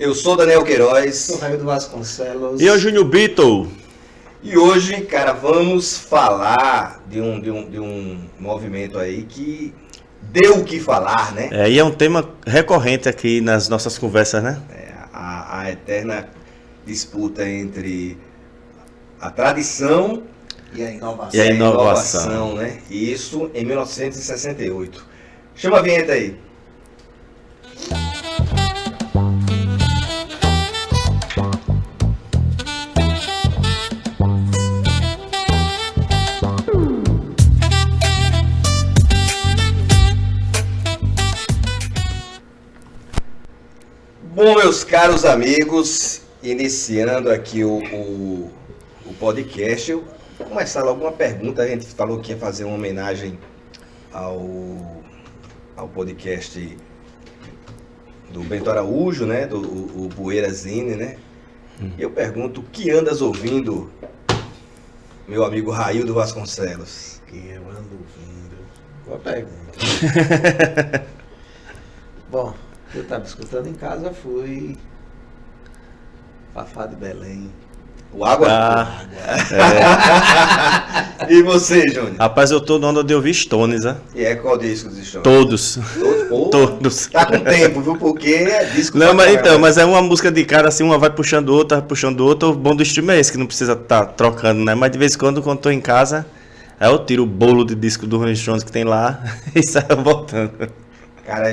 Eu sou Daniel Queiroz. Sou Raio Vasconcelos. E eu, Júnior Beatle. E hoje, cara, vamos falar de um movimento aí que deu o que falar, né? E é um tema recorrente aqui nas nossas conversas, né? A eterna disputa entre a tradição e a inovação. E a inovação, né? E isso em 1968. Chama a vinheta aí. Bom, meus caros amigos, iniciando aqui o podcast, eu vou começar logo uma pergunta. A gente falou que ia fazer uma homenagem ao podcast do Bento Araújo, né? O Poeirazine, né? E eu pergunto, o que andas ouvindo, meu amigo Raildo Vasconcelos? Que eu ando ouvindo. Boa pergunta. Bom, eu estava escutando em casa, fui Fafá de Belém. O Água? E você, Júnior? Rapaz, eu tô na onda de ouvir Stones, né? E qual disco dos Stones? Todos. Todos? Tá com tempo, viu? Porque é disco. Não, mas é uma música de cara assim, uma vai puxando outra, vai puxando outra. O bom do stream é esse, que não precisa estar trocando, né? Mas de vez em quando tô em casa, aí eu tiro o bolo de disco do Rolling Stones que tem lá e saio voltando. Cara,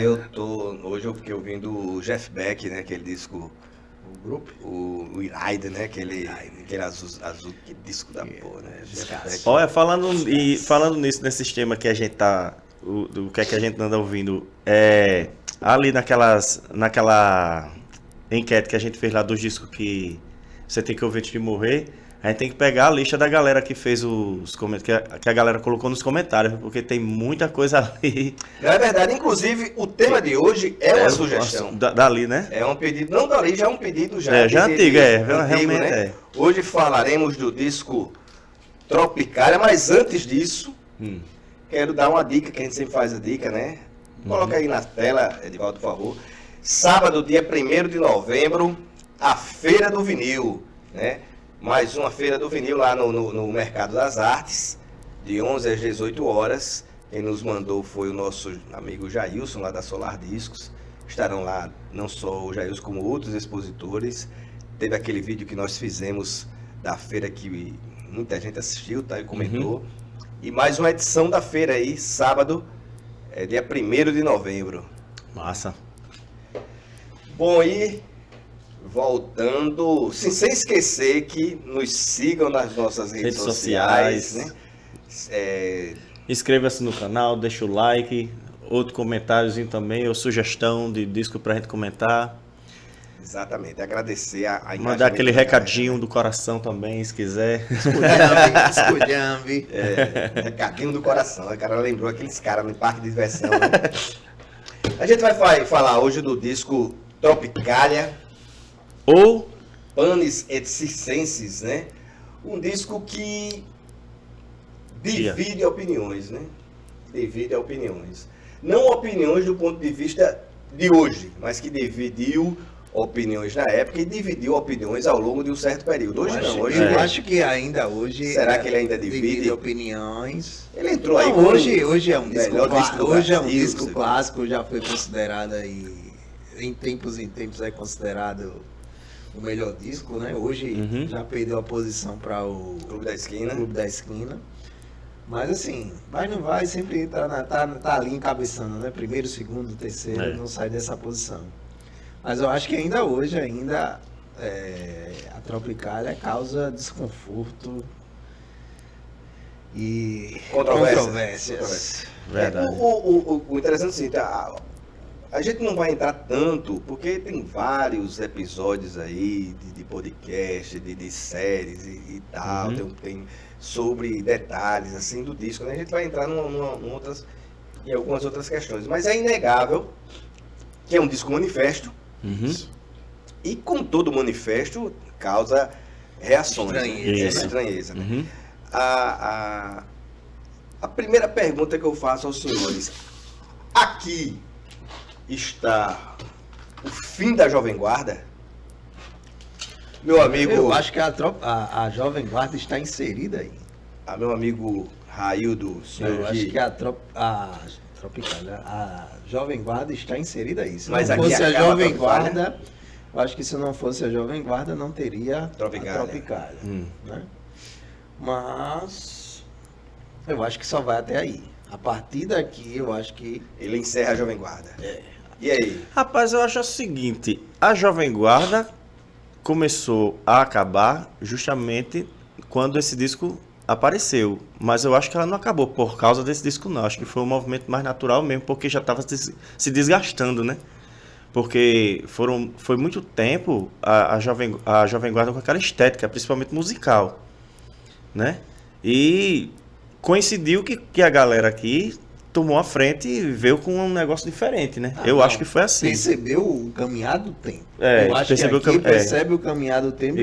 hoje eu fiquei ouvindo o Jeff Beck, né? Aquele disco. O grupo? O Iraida, né? Aquele azul, que disco da porra, né? Olha, falando nisso, nesse sistema que a gente tá. O que é que a gente anda ouvindo? Ali naquela enquete que a gente fez lá dos discos que você tem que ouvir antes de morrer. A gente tem que pegar a lista da galera que fez os comentários, que a galera colocou nos comentários, porque tem muita coisa ali. É verdade, inclusive o tema de hoje é uma sugestão. Dali, né? É um pedido, não dali, já é um pedido já. Já antigo, realmente né? Hoje falaremos do disco Tropicália, mas antes disso, quero dar uma dica, que a gente sempre faz a dica, né? Coloca aí na tela, Edivaldo, por favor. Sábado, dia 1º de novembro, a Feira do Vinil, né? Mais uma Feira do Vinil lá no Mercado das Artes, de 11 às 18 horas. Quem nos mandou foi o nosso amigo Jailson, lá da Solar Discos. Estarão lá não só o Jailson, como outros expositores. Teve aquele vídeo que nós fizemos da feira que muita gente assistiu, tá? E comentou. E mais uma edição da feira aí, sábado, dia 1º de novembro. Massa. Bom, e voltando, sem esquecer que nos sigam nas nossas redes sociais, né? Inscreva-se no canal, deixa o like, outro comentáriozinho também, ou sugestão de disco pra gente comentar. Exatamente, agradecer a mandar aquele recadinho do coração também, se quiser. Esculhambe. Recadinho do coração, o cara lembrou aqueles caras no parque de diversão, né? A gente vai falar hoje do disco Tropicália, ou Panis et Circenses, né? Um disco que divide opiniões, né? Divide opiniões. Não opiniões do ponto de vista de hoje, mas que dividiu opiniões na época e dividiu opiniões ao longo de um certo período. Hoje não, hoje eu acho que ainda hoje. Será que ele ainda divide opiniões? Ele entrou aí. Hoje é um disco clássico. Hoje é um disco clássico, já foi considerado aí, em tempos é considerado o melhor disco, né? Hoje já perdeu a posição para o Clube da Esquina. Mas assim, vai não vai, sempre tá ali encabeçando, né? Primeiro, segundo, terceiro, não sai dessa posição. Mas eu acho que ainda hoje, a Tropicália causa desconforto e controvérsias. Verdade. O interessante é assim, a gente não vai entrar tanto, porque tem vários episódios aí de podcast, de séries e tal, tem sobre detalhes assim do disco, né? A gente vai entrar em algumas outras questões, mas é inegável que é um disco manifesto, e com todo manifesto causa reações, estranheza, né? A primeira pergunta que eu faço aos senhores: aqui está o fim da Jovem Guarda? Meu amigo... Eu acho que a Jovem Guarda está inserida aí. Meu amigo Raildo, eu acho que a Jovem Guarda está inserida aí. Se mas não fosse a Jovem Guarda, eu acho que se não fosse a Jovem Guarda, não teria a Tropicália. Né? Mas eu acho que só vai até aí. A partir daqui, eu acho que... Ele encerra a Jovem Guarda. E aí? Rapaz, eu acho o seguinte, a Jovem Guarda começou a acabar justamente quando esse disco apareceu, mas eu acho que ela não acabou por causa desse disco não, acho que foi um movimento mais natural mesmo, porque já estava se desgastando, né? Porque foi muito tempo a Jovem Guarda com aquela estética, principalmente musical, né? E coincidiu que a galera aqui tomou a frente e veio com um negócio diferente, né? Eu acho que foi assim. Percebeu o caminhar do tempo. Eu acho que aqui percebe o caminhar do tempo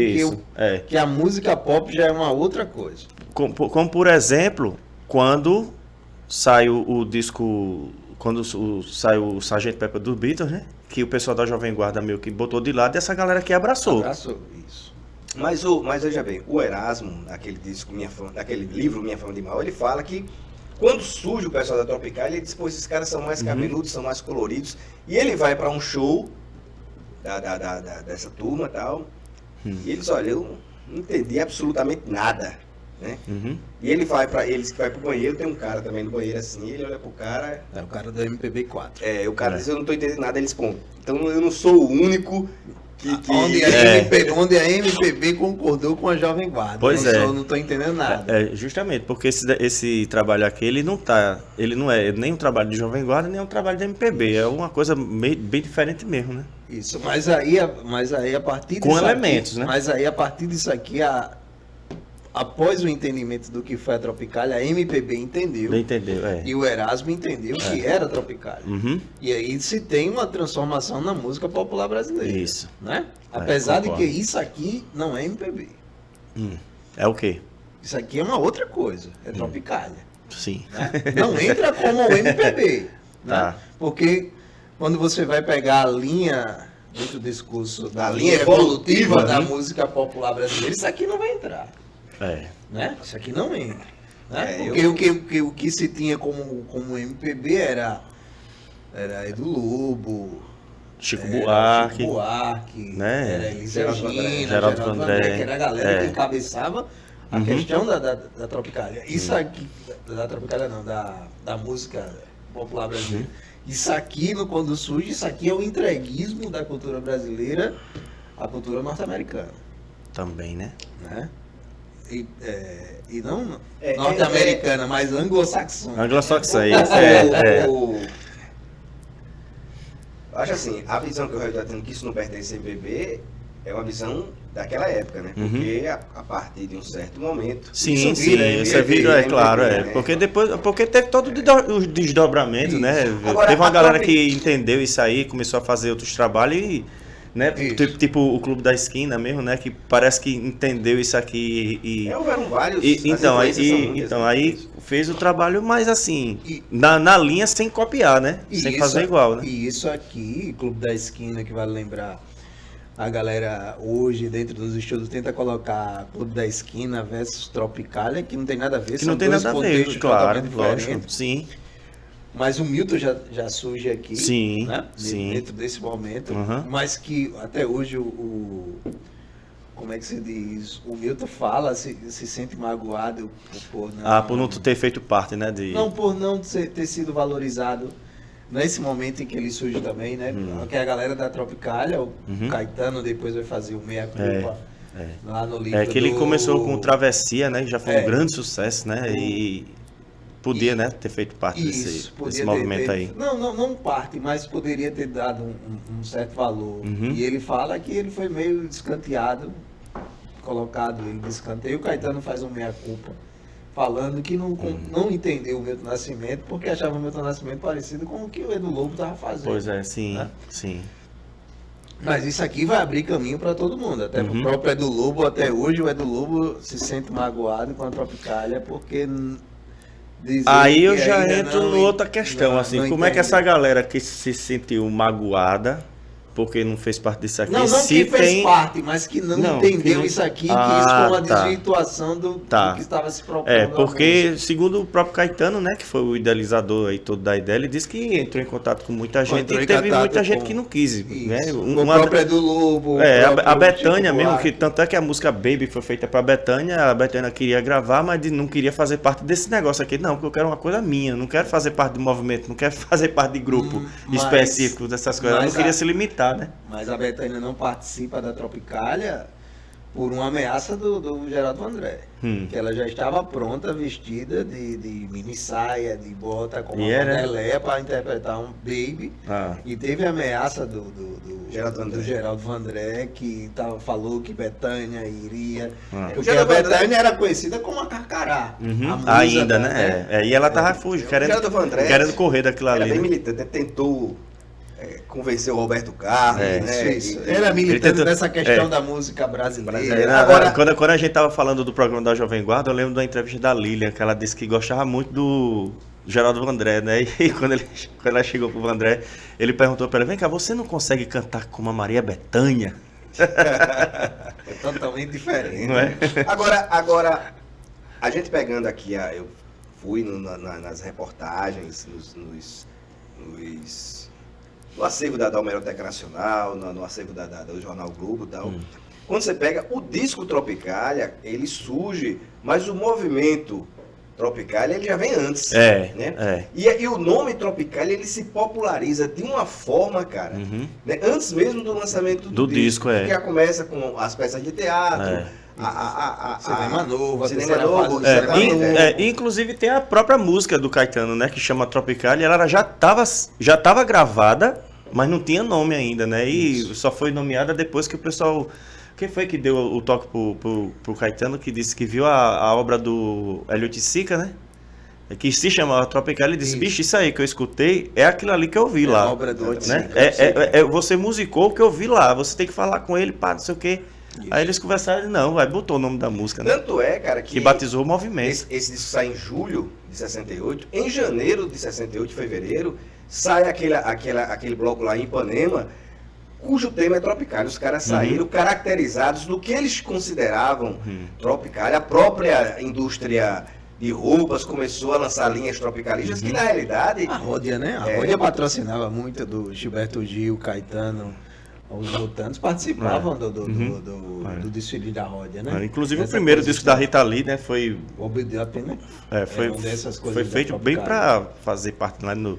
que a música pop já é uma outra coisa. Como por exemplo, quando saiu o disco, quando saiu o Sgt. Pepper dos Beatles, né? Que o pessoal da Jovem Guarda meio que botou de lado e essa galera aqui abraçou. Abraçou, isso. Mas veja bem, o Erasmo, naquele disco, naquele livro Minha Fama de Mal, ele fala que quando surge o pessoal da Tropicália, ele diz, pô, esses caras são mais cabeludos, são mais coloridos. E ele vai para um show dessa turma e tal, e eles, olha, eu não entendi absolutamente nada, né? E ele vai pro banheiro, tem um cara também no banheiro assim, ele olha pro cara... É o cara do MPB4. O cara diz, eu não tô entendendo nada, eles põem. Então eu não sou o único... Onde a MPB concordou com a Jovem Guarda. Pois eu não estou entendendo nada. Justamente, porque esse trabalho aqui, ele não é nem um trabalho de Jovem Guarda, nem um trabalho de MPB. É uma coisa bem diferente mesmo, né? Isso, mas aí a partir disso com elementos, aqui, né? Mas aí a partir disso aqui, após o entendimento do que foi a Tropicália, a MPB entendeu. E o Erasmo entendeu que era a Tropicália. E aí se tem uma transformação na música popular brasileira. Isso. Né? Apesar de que isso aqui não é MPB. É o quê? Isso aqui é uma outra coisa. É Tropicália. Sim. Né? Não entra como o MPB. Tá. Né? Porque quando você vai pegar a linha... dentro do discurso da linha evolutiva da música popular brasileira, isso aqui não vai entrar. Né? Isso aqui não entra. Né? Porque o que se tinha como MPB era Edu Lobo, Chico Buarque, né? Era Elis Regina, Geraldo Vandré, que era a galera que encabeçava a questão da Tropicália. Isso aqui, da Tropicália não, da música popular brasileira. Isso aqui, quando surge, isso aqui é o entreguismo da cultura brasileira à cultura norte-americana. Também, né? E não norte-americana, mas anglo-saxônica. Anglo-saxã, acho assim, a visão que o Raio está tendo que isso não pertence ao MPB é uma visão daquela época, né? Porque a partir de um certo momento... Sim, você vira, claro, né? Porque teve todo o desdobramento, né? Agora, teve uma galera que entendeu isso aí, começou a fazer outros trabalhos e... Né? Tipo o Clube da Esquina mesmo, né? Que parece que entendeu isso aqui e... houveram vários... Então aí fez o trabalho, mas assim, na linha sem copiar, né? Sem fazer igual, né? E isso aqui, Clube da Esquina, que vale lembrar, a galera hoje, dentro dos estudos, tenta colocar Clube da Esquina versus Tropicália, que não tem nada a ver. Que não tem nada a ver, claro, lógico, sim. Mas o Milton já surge aqui, sim, né? Sim. Dentro desse momento, mas que até hoje como é que se diz? O Milton fala, se sente magoado por não ter feito parte, né? Não, por não ter sido valorizado nesse momento em que ele surge também, né? Porque a galera da Tropicália, o Caetano depois vai fazer o Meia Culpa lá no livro. Que ele começou com Travessia, né? Já foi um grande sucesso, né? E podia, né, ter feito parte desse movimento aí. Não parte, mas poderia ter dado um certo valor. E ele fala que ele foi meio descanteado, colocado ele de escanteio. O Caetano faz um meia-culpa, falando que não entendeu o Milton Nascimento, porque achava o Milton Nascimento parecido com o que o Edu Lobo estava fazendo. Pois é, sim, né? Sim. Mas isso aqui vai abrir caminho para todo mundo, até pro próprio Edu Lobo. Até hoje o Edu Lobo se sente magoado com a Tropicália, porque... Aí eu já entro em outra questão, assim, como é que essa galera que se sentiu magoada porque não fez parte disso aqui. Não se que fez parte, mas que não entendeu isso aqui, que isso foi uma desvirtuação do que estava se propondo. Porque, segundo o próprio Caetano, né, que foi o idealizador aí todo da ideia, ele disse que entrou em contato com muita gente e teve muita gente que não quis. Né? O próprio Edu Lobo. A Bethânia mesmo, que tanto é que a música Baby foi feita pra Bethânia, a Bethânia queria gravar, mas não queria fazer parte desse negócio aqui. Não, porque eu quero uma coisa minha, não quero fazer parte do movimento, não quero fazer parte de grupo específico dessas coisas. Eu não queria se limitar, né? Mas a Bethânia não participa da Tropicália por uma ameaça do Geraldo Vandré. Que ela já estava pronta, vestida de mini saia, de bota, com uma paneleia para interpretar um Baby. E teve a ameaça do Geraldo Vandré, que falou que Bethânia iria. Porque a Bethânia era conhecida como a Carcará. Ainda, né? E ela tava fugindo, querendo correr daquilo ali. Era bem militante, tentou convenceu o Roberto Carlos, né? Isso. Ele é militante nessa questão da música brasileira. Agora, quando a gente tava falando do programa da Jovem Guarda, eu lembro da entrevista da Lilian, que ela disse que gostava muito do Geraldo Vandré, né? E quando ela chegou pro Vandré, ele perguntou para ela: vem cá, você não consegue cantar como a Maria Bethânia? É totalmente diferente. Não é? Agora, a gente pegando aqui, eu fui nas reportagens, no acervo da Homeroteca Nacional, no acervo do Jornal Globo e tal. Quando você pega o disco Tropicália, ele surge, mas o movimento Tropicália ele já vem antes. Né? E o nome Tropicália ele se populariza de uma forma, cara, né? Antes mesmo do lançamento do disco. Que já começa com as peças de teatro. Cinema Novo, inclusive tem a própria música do Caetano, né, que chama Tropicália. Ela já tava gravada, mas não tinha nome ainda, né? E só foi nomeada depois que o pessoal... Quem foi que deu o toque pro Caetano, que disse que viu a obra do Elliot Sica, né? Que se chamava Tropicália, e disse: bicho, isso aí que eu escutei é aquilo ali que eu vi lá. A obra do né? Você musicou o que eu vi lá, você tem que falar com ele, pá, não sei o quê. Isso. Aí eles conversaram, botou o nome da música, né? Tanto é, cara, que batizou o movimento. Esse disco sai em julho de 68. Em janeiro de 68, fevereiro, sai aquele bloco lá em Ipanema, cujo tema é Tropicália. Os caras saíram caracterizados do que eles consideravam Tropicália. A própria indústria de roupas começou a lançar linhas tropicalistas, que na realidade... A Ródia, né? A Ródia patrocinava muito do Gilberto Gil, Caetano... Os votantes participavam do desfile da Ródia, né? Inclusive o primeiro disco da Rita Lee, né? Foi... O Obediente, né? Foi feito bem para fazer parte lá na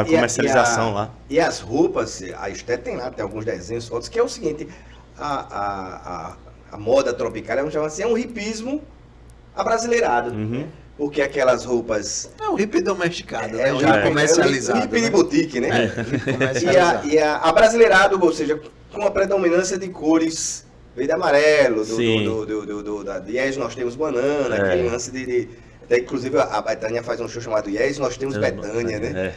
comercialização lá. E as roupas, a estética tem lá, tem alguns desenhos, fotos, que é o seguinte, a moda tropical, vamos chamar assim, é um hipismo abrasileirado, né? Porque aquelas roupas... É um hippie domesticado, né? Já comercializado. Hippie de boutique, né? E a brasileirado, ou seja, com a predominância de cores verde e amarelo, de Yes, nós temos banana, aquele lance de até, inclusive a Bethânia faz um show chamado Yes, nós temos Bethânia, né?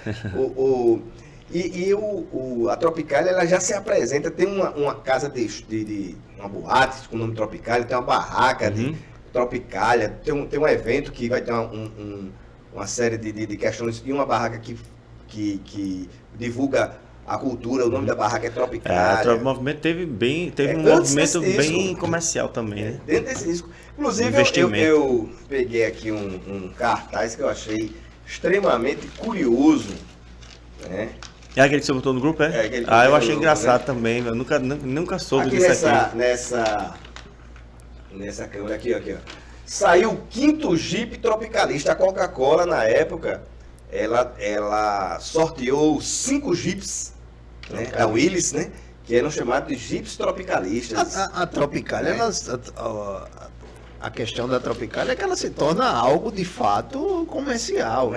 A Tropicália, ela já se apresenta, tem uma casa uma boate com o nome Tropicália, tem uma barraca de Tropicália, tem um evento que vai ter uma série de questões e uma barraca que divulga a cultura, o nome da barraca é Tropicália. O movimento teve um movimento bem comercial também, né? Dentro desse disco. Inclusive, eu peguei aqui um cartaz que eu achei extremamente curioso, né? É aquele que você botou no grupo, é? Eu achei engraçado também, eu nunca soube disso aqui. Nessa câmera aqui, ó. Saiu o 5º Jeep Tropicalista. A Coca-Cola, na época, ela sorteou 5 Jeeps, né, da Willys, né? Que eram chamados de Jeeps Tropicalistas. A Tropicália, a questão da Tropicália é que ela se torna algo de fato comercial.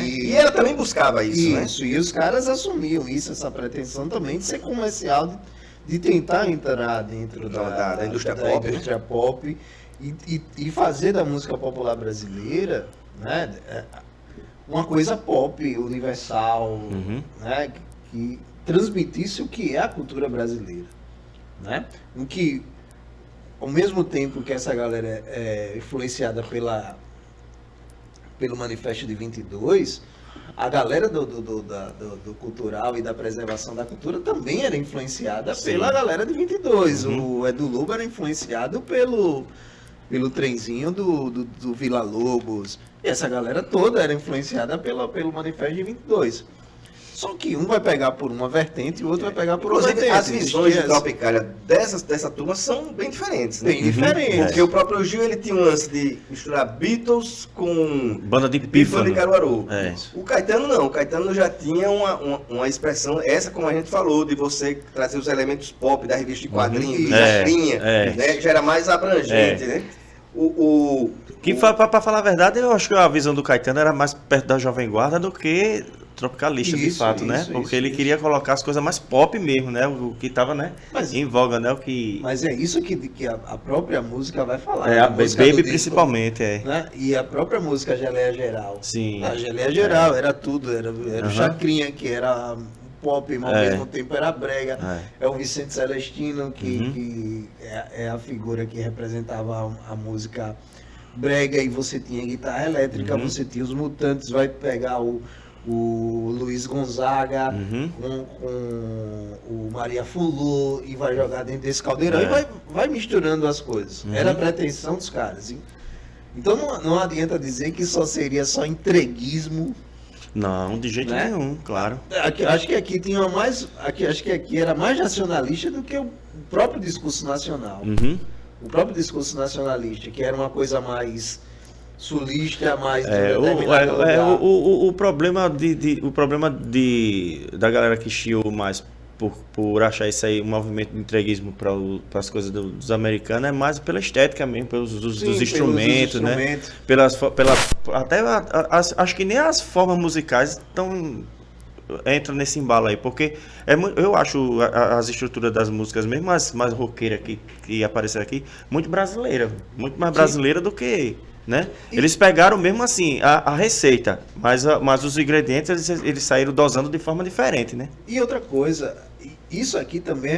E ela também buscava isso, né? Isso, e os caras assumiam essa pretensão também de ser comercial, de tentar entrar dentro da indústria pop e fazer da música popular brasileira, né, uma coisa pop, universal, né, que transmitisse o que é a cultura brasileira, né? Em que, ao mesmo tempo que essa galera é influenciada pelo Manifesto de 22, A galera do cultural e da preservação da cultura também era influenciada pela galera de 22. O Edu Lobo era influenciado pelo trenzinho do Vila Lobos. E essa galera toda era influenciada pelo Manifesto de 22. Só que um vai pegar por uma vertente e o outro vai pegar por outra vertente. As visões de Tropicália dessa turma são bem diferentes, né? Bem diferentes. Porque o próprio Gil, ele tinha um lance de misturar Beatles com banda de Pífano de Caruaru. É. O Caetano não. O Caetano já tinha uma expressão, essa como a gente falou, de você trazer os elementos pop da revista de quadrinhos, da linha, né? Já era mais abrangente, né? Pra falar a verdade, eu acho que a visão do Caetano era mais perto da Jovem Guarda do que tropicalista, de fato, né? Porque ele queria colocar as coisas mais pop mesmo, né? O que tava, né? Em voga, né? Mas é isso que a própria música vai falar. A Baby principalmente, né? E a própria música Geleia Geral. Sim. A Geleia Geral era tudo, era o Chacrinha, que era pop, mas ao mesmo tempo era brega. É o Vicente Celestino, que é a figura que representava a música brega, e você tinha guitarra elétrica, você tinha os Mutantes, vai pegar o Luiz Gonzaga com o Maria Fulô e vai jogar dentro desse caldeirão e vai misturando as coisas. Era a pretensão dos caras. Hein? Então não adianta dizer que seria só entreguismo. Não, de jeito nenhum, claro. Acho que aqui tinha mais. Acho que aqui era mais nacionalista do que o próprio discurso nacional. O próprio discurso nacionalista, que era uma coisa mais sulista, mais o problema da galera que chiou mais por achar isso aí um movimento de entreguismo para as coisas dos americanos é mais pela estética mesmo, dos instrumentos, né? Acho que nem as formas musicais entram nesse embalo aí, porque eu acho as estruturas das músicas, mesmo as mais roqueiras que apareceram aqui, muito brasileira, muito mais brasileira do que, né? Eles pegaram mesmo assim a receita, mas os ingredientes eles saíram dosando de forma diferente, né? E outra coisa, isso aqui também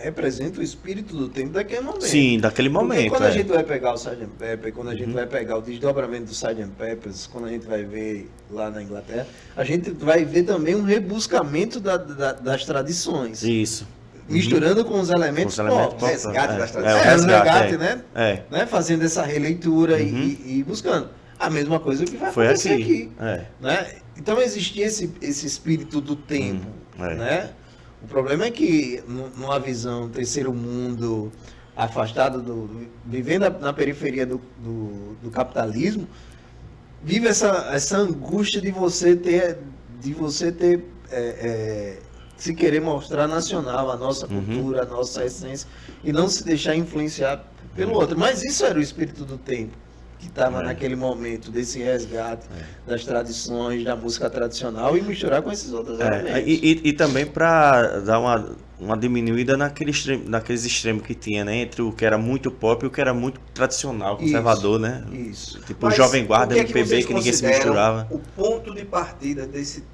representa o espírito do tempo daquele momento. Sim, daquele momento. Porque quando a gente vai pegar o Sgt. Pepper, quando a gente vai pegar o desdobramento do Sgt. Peppers, quando a gente vai ver lá na Inglaterra, a gente vai ver também um rebuscamento das tradições. Isso. Misturando com os elementos pop. Resgate das tradições. Resgate, né? Fazendo essa releitura e buscando. A mesma coisa que vai acontecer aqui. Né? Então existia esse espírito do tempo, né? O problema é que, numa visão terceiro mundo, afastado vivendo na periferia do capitalismo, vive essa angústia de você ter se querer mostrar nacional, a nossa cultura, a nossa essência, e não se deixar influenciar pelo outro. Mas isso era o espírito do tempo, que estava naquele momento desse resgate das tradições, da música tradicional, e misturar com esses outros elementos. E também para dar uma diminuída naqueles extremos que tinha, né? Entre o que era muito pop e o que era muito tradicional, conservador, né? Isso. Tipo, o Jovem Guarda, MPB, que ninguém se misturava. O ponto de partida desse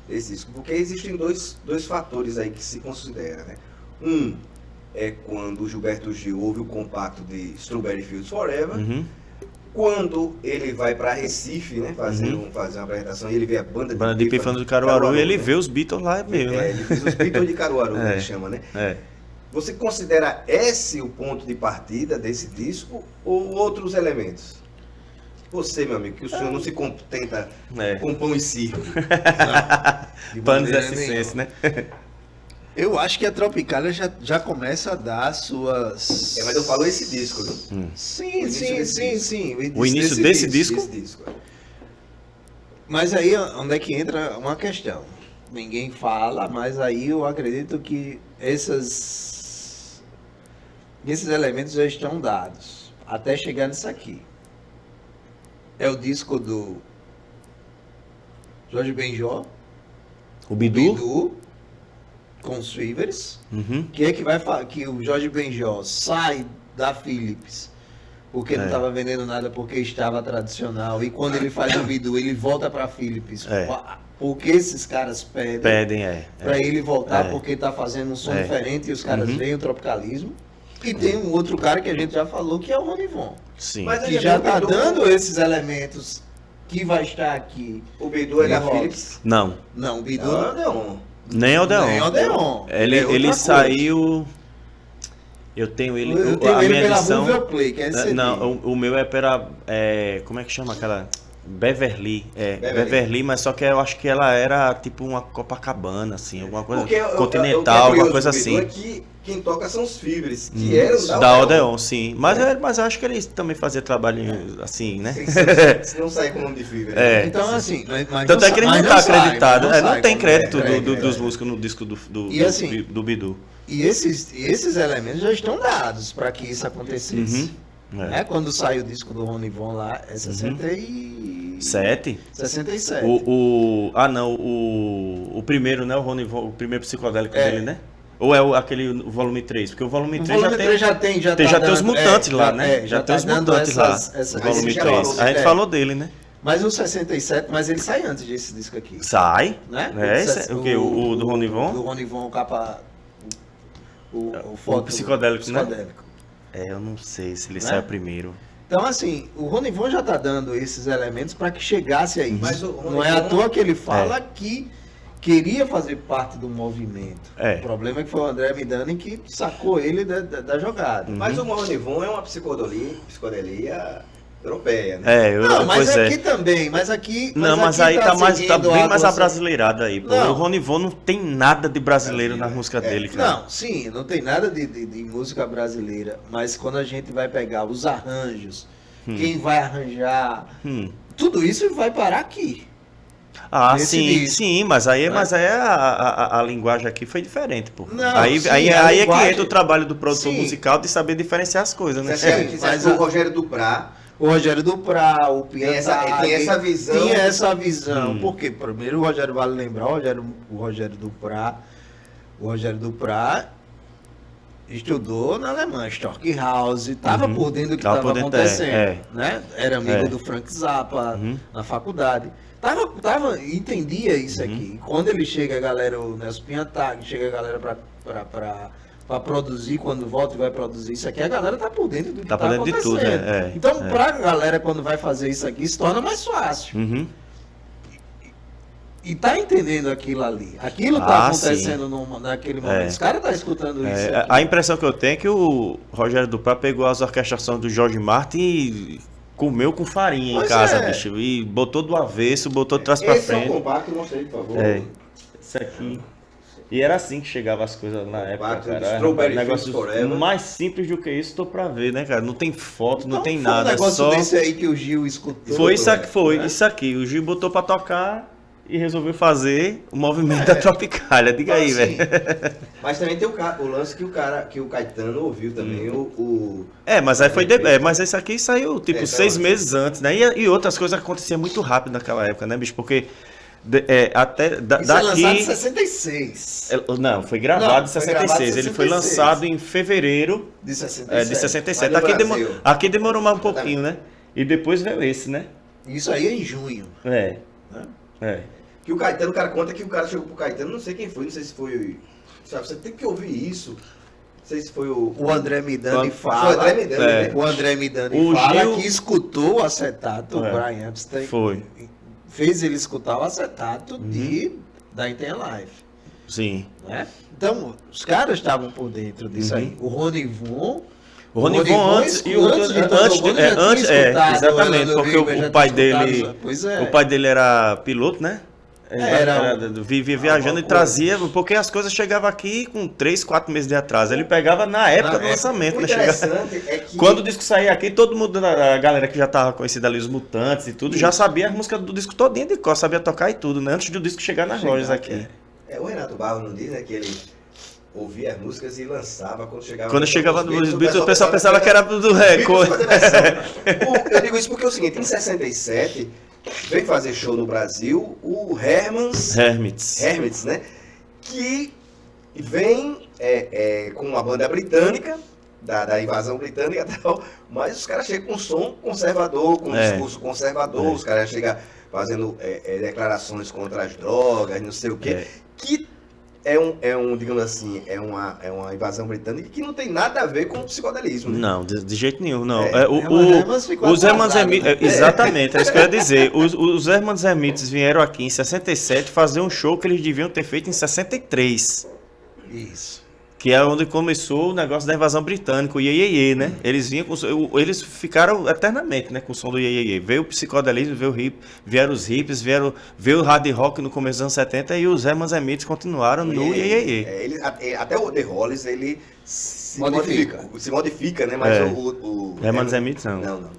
disco, porque existem dois fatores aí que se considera, né? Um é quando o Gilberto Gil ouve o compacto de Strawberry Fields Forever, quando ele vai para Recife, né, fazer uma apresentação, e ele vê a banda de Pífano de Caruaru, e ele vê os Beatles lá mesmo, né? Ele fez os Beatles de Caruaru, que chama, né? Você considera esse o ponto de partida desse disco ou outros elementos? Você, meu amigo, que o senhor não se contenta com pão e circo. Panos desse senso, né? Eu acho que a Tropicália já começa a dar suas... mas eu falo esse disco, né? Sim. O início desse disco? Mas aí, onde é que entra uma questão? Ninguém fala, mas aí eu acredito que esses elementos já estão dados, até chegar nisso aqui. É o disco do Jorge Benjó, o Bidu, com os Fivers, que é que vai falar que o Jorge Benjó sai da Philips porque não estava vendendo nada, porque estava tradicional, e quando ele faz o Bidu, ele volta para a Philips porque esses caras pedem para ele voltar, porque está fazendo um som diferente, e os caras veem o tropicalismo. E tem um outro cara que a gente já falou, que é o Rony Von. Sim. Mas que já está dando esses elementos que vai estar aqui. O Bidu é da Philips? Não. Não, o Bidu Não, Odeon. Nem Odeon. Nem Odeon. Ele saiu... Eu tenho ele... Eu tenho a ele minha pela edição... Movie Play, que é esse CD. Não, o meu é pela... como é que chama aquela... Beverly. Beverly, mas só que eu acho que ela era tipo uma Copacabana, assim, alguma coisa... Porque continental, alguma coisa assim. É que quem toca são os Fibres, que eram da Odeon, sim. Mas eu acho que eles também faziam trabalho assim, né? Se não sair com o nome de Fibre. Então, assim... Mas tanto é que ele não está acreditado. Não tem crédito dos dos músicos no disco do Bidu. E esses elementos já estão dados para que isso acontecesse. Quando sai o disco do Ronivon lá, é 67? O primeiro, né? O Ronivon, o primeiro psicodélico dele, né? Ou é aquele volume 3? Porque o volume 3 já tem os mutantes lá, né? Já tem os mutantes lá. O volume 3. A gente falou dele, né? Mas o 67, mas ele sai antes desse disco aqui. Sai? Né? O que? O do Ronivon? Do Ronivon, capa... O psicodélico, né? Eu não sei se ele saiu primeiro. Então, assim, o Ronivon já está dando esses elementos para que chegasse a isso. Mas não é à toa que ele fala que queria fazer parte do movimento. O problema é que foi o André Midani que sacou ele da jogada. Mas o Ronivon é uma psicodelia europeia, né? Mas aqui também, mas aqui... Mas aí tá bem mais abrasileirado aí. O Ronivon não tem nada de brasileiro na música dele, cara. Não tem nada de música brasileira, mas quando a gente vai pegar os arranjos, quem vai arranjar, tudo isso vai parar aqui. Sim, mas aí a linguagem aqui foi diferente, pô. Aí é que entra o trabalho do produtor musical de saber diferenciar as coisas, né? Mas o Rogério Duprá, o Piantari, tem essa visão. Tinha essa visão. Porque primeiro o Rogério, vale lembrar, o Rogério Duprá estudou na Alemanha, Stockhausen, estava por dentro do que estava acontecendo. Né? Era amigo do Frank Zappa na faculdade. Entendia isso aqui. E quando ele chega, a galera, o Nelson Piantari, chega a galera para produzir, quando volta e vai produzir isso aqui, a galera tá por dentro do que tá acontecendo. De tudo, então, pra galera, quando vai fazer isso aqui, se torna mais fácil. E tá entendendo aquilo ali. Aquilo tá acontecendo naquele momento. Os caras tá escutando isso aqui. A impressão que eu tenho é que o Rogério Duprá pegou as orquestrações do Jorge Martin e comeu com farinha em casa, bicho. E botou do avesso, botou de trás pra frente. Esse é o compacto, mostra aí, por favor. Esse aqui... E era assim que chegava as coisas na época, cara. Um negócio mais simples do que isso, tô pra ver, né, cara? Não tem foto, não tem nada. Um negócio desse aí que o Gil escutou. Foi isso aqui. O Gil botou pra tocar e resolveu fazer o movimento da Tropicália. Diga aí, velho. Mas também tem o lance que o Caetano ouviu também. Mas aí foi. Mas esse aqui saiu, tipo, 6 meses antes, né? E outras coisas aconteciam muito rápido naquela época, né, bicho? Porque. Isso é lançado em 66. Não, foi gravado em 66. Ele foi lançado em fevereiro de 67. Aqui demorou mais um pouquinho, né? E depois veio esse, né? Isso aí é em junho. Que o Caetano, o cara conta que o cara chegou pro Caetano, não sei quem foi, não sei se foi. Sabe, você tem que ouvir isso. Não sei se foi o André Midani fala. O André Midani fala que escutou o acetato, o Brian Epstein. Fez ele escutar o acetato da Inter Life. Sim. Né? Então, os caras estavam por dentro disso aí. O Ronivon antes, exatamente, porque o pai dele era piloto, né? Vivia viajando e trazia, porque as coisas chegavam aqui com 3, 4 meses de atraso. Ele pegava na época do lançamento, né? Quando o disco saía aqui, todo mundo, a galera que já tava conhecida ali, os Mutantes e tudo, já sabia a música do disco todinho de cor, sabia tocar e tudo, né? Antes do disco chegar nas lojas aqui. O Renato Barros não diz, né, que ele ouvia as músicas e lançava quando chegava... Quando chegava nos Beatles, o pessoal pensava que era do Record. Eu digo isso porque é o seguinte, em 67... veio fazer show no Brasil o Hermits, né? Que vem com uma banda britânica, da invasão britânica e tal, mas os caras chegam com som conservador, com um discurso conservador, os caras chegam fazendo declarações contra as drogas, não sei o quê, que digamos assim, é uma invasão britânica que não tem nada a ver com o psicodelismo. Né? Não, de jeito nenhum, não. Os Hermanos Hermits, exatamente, é isso que eu ia dizer. Os Hermanos Hermits vieram aqui em 67 fazer um show que eles deviam ter feito em 63. Isso. Que é onde começou o negócio da invasão britânica, o Iê, Iê, Iê, né? Eles ficaram eternamente, né, com o som do Iê, Iê, Iê. Veio o psicodelismo, vieram os hippies, veio o hard rock no começo dos anos 70 e os Hermanos Hermits continuaram no Iê, Iê, Iê. Até o The Hollies, ele se modifica, né? Mas o Hermanos Hermits não. Não.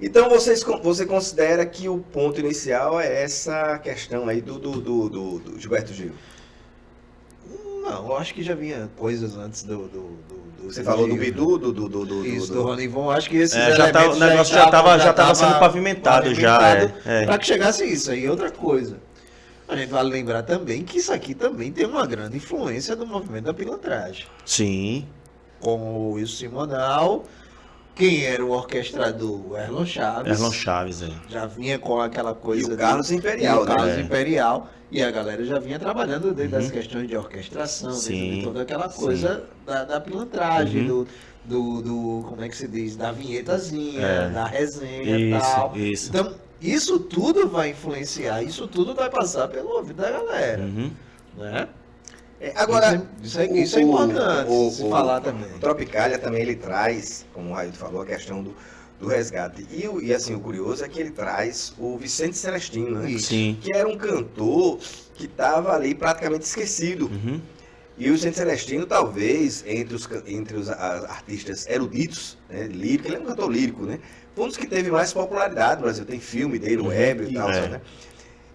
Então você considera que o ponto inicial é essa questão aí do Gilberto Gil? Não, eu acho que já vinha coisas antes do Você falou do Bidu, do Ronivon, acho que esses o negócio já estava sendo pavimentado já. Para que chegasse isso aí, outra coisa. A gente vale lembrar também que isso aqui também tem uma grande influência do movimento da pilantragem. Sim. Com o Wilson Simonal, quem era o orquestrador? Erlon Chaves. Erlon Chaves, já vinha com aquela coisa... E o Carlos Imperial, né? Carlos Imperial. E a galera já vinha trabalhando dentro das questões de orquestração, dentro de toda aquela coisa da pilantragem, como é que se diz? Da vinhetazinha, da resenha e tal. Isso. Então, isso tudo vai influenciar, isso tudo vai passar pelo ouvido da galera. Né? Agora, isso é importante se falar também. O Tropicália também ele traz, como o Raildo falou, a questão do resgate. E assim, o curioso é que ele traz o Vicente Celestino, né? Sim. Que era um cantor que estava ali praticamente esquecido. E o Vicente Celestino, talvez, entre os artistas eruditos, né, lírico, ele é um cantor lírico, né? Foi um dos que teve mais popularidade no Brasil. Tem filme dele, o Ébrio e tal, né?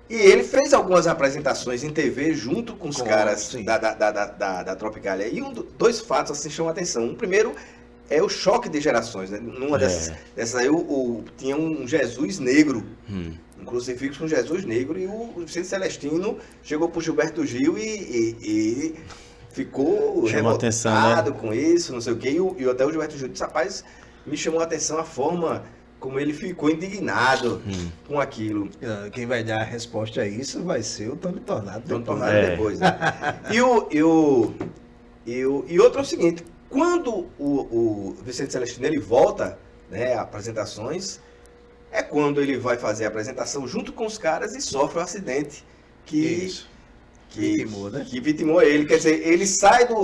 E ele fez algumas apresentações em TV junto com os caras da Tropicália. E dois fatos assim chamam a atenção. Um primeiro é o choque de gerações, né? Numa dessas aí tinha um Jesus negro, inclusive fixo com Jesus negro, e o Vicente Celestino chegou pro Gilberto Gil e ficou revoltado com isso, não sei o quê. E até o Gilberto Gil disse, rapaz, me chamou a atenção a forma como ele ficou indignado com aquilo. Quem vai dar a resposta a isso vai ser o Tony Tornado. Depois. Né? E outro é o seguinte, quando o Vicente Celestino ele volta, né, a apresentações, é quando ele vai fazer a apresentação junto com os caras e sofre um acidente que vitimou ele. Quer dizer, ele sai de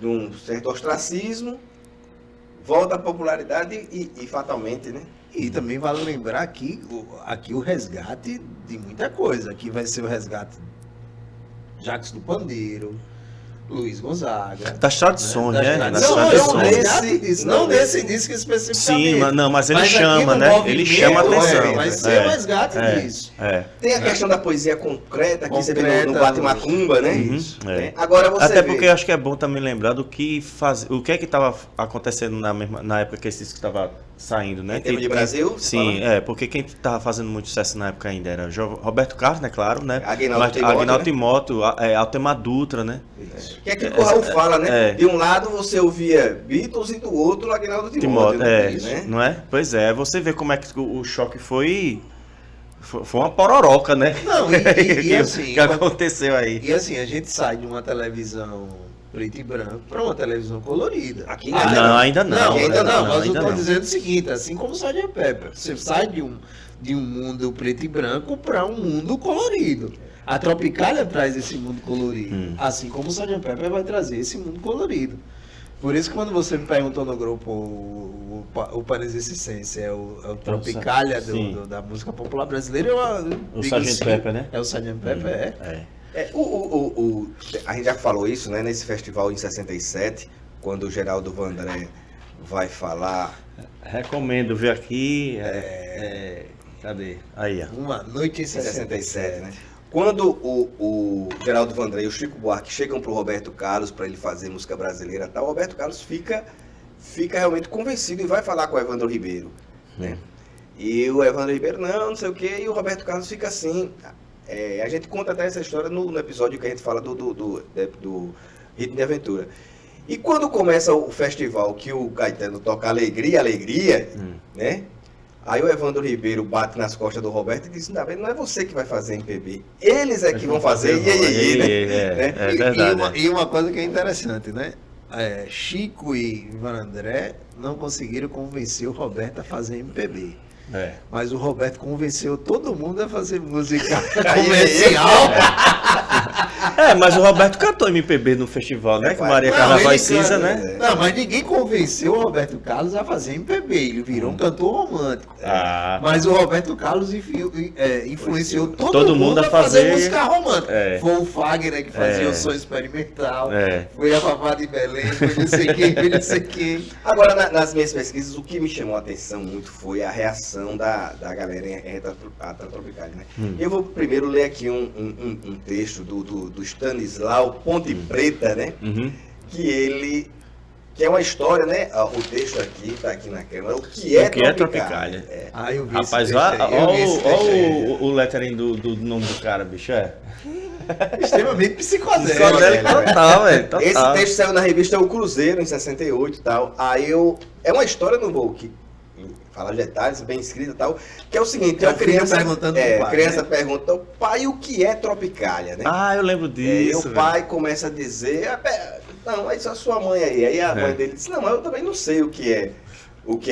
um certo ostracismo, volta à popularidade e fatalmente, né? E também vale lembrar aqui o resgate de muita coisa. Aqui vai ser o resgate Jacques do Pandeiro, Luiz Gonzaga. Das tradições, né? Não nesse disco especificamente. Sim, mas ele chama, né? Ele chama a atenção. Vai ser o resgate disso. Tem a questão da poesia concreta, que você vê no Bate Macumba, né? Agora você até porque eu acho que é bom também lembrar o que é que estava acontecendo na época que esse disco estava saindo, né? Em termos de Brasil? Sim, porque quem estava fazendo muito sucesso na época ainda era Roberto Carlos, né? Claro, né? Aguinaldo Timóteo, Altemar Dutra, né? Que é aquilo que o Raul fala, né? De um lado você ouvia Beatles e do outro Aguinaldo Timóteo. Né? Não é? Pois é, você vê como é que o choque foi uma pororoca, né? Não, e assim... que aconteceu aí. E assim, a gente sai de uma televisão preto e branco para uma televisão colorida. Aqui ainda não. Mas eu estou dizendo o seguinte, assim como o Sgt. Pepper, você sai de um mundo preto e branco para um mundo colorido. A Tropicália traz esse mundo colorido, assim como o Sgt. Pepper vai trazer esse mundo colorido. Por isso que quando você me perguntou no grupo o Panesicicense é o Tropicália da música popular brasileira, o Sgt. Pepper, né? É o Sgt. Pepper, a gente já falou isso, né, nesse festival em 67, quando o Geraldo Vandré vai falar. Recomendo ver aqui. Cadê? Aí, ó. Uma Noite em 67, né? Quando o Geraldo Vandré e o Chico Buarque chegam pro Roberto Carlos para ele fazer música brasileira e tal, o Roberto Carlos fica realmente convencido e vai falar com o Evandro Ribeiro, né? E o Evandro Ribeiro, não sei o quê, e o Roberto Carlos fica assim. A gente conta até essa história no episódio que a gente fala do Ritmo de Aventura. E quando começa o festival que o Caetano toca Alegria, Alegria, né? Aí o Evandro Ribeiro bate nas costas do Roberto e diz, não é você que vai fazer MPB, eles é que vão fazer né? É verdade. E uma coisa que é interessante, né? Chico e Ivan André não conseguiram convencer o Roberto a fazer MPB. Mas o Roberto convenceu todo mundo a fazer música comercial. Mas o Roberto cantou MPB no festival, né? Que Maria Carnaval e Cinza, né? Não, mas ninguém convenceu o Roberto Carlos a fazer MPB. Ele virou um cantor romântico. Mas o Roberto Carlos influenciou todo mundo a fazer música romântica. Foi o Fagner que fazia o som experimental. Foi a Fafá de Belém, foi não sei quem. Agora, nas minhas pesquisas, o que me chamou a atenção muito foi a reação da galera em Tropicália, né? Eu vou primeiro ler aqui um texto do Stanislau Ponte Preta, né? Que é uma história, né? O texto aqui, tá aqui na câmera. O que é Tropicália? Eu vi rapaz, olha o lettering do nome do cara, bicho, extremamente psicodélico. Total, velho. Esse texto saiu na revista O Cruzeiro, em 68 e tal. É uma história, não vou falar detalhes, bem escrita e tal, que é o seguinte, a criança perguntando criança pergunta, pai, o que é Tropicália, né? Eu lembro disso. E o pai começa a dizer, não, mas a sua mãe aí a mãe dele disse, não, mas eu também não sei o que é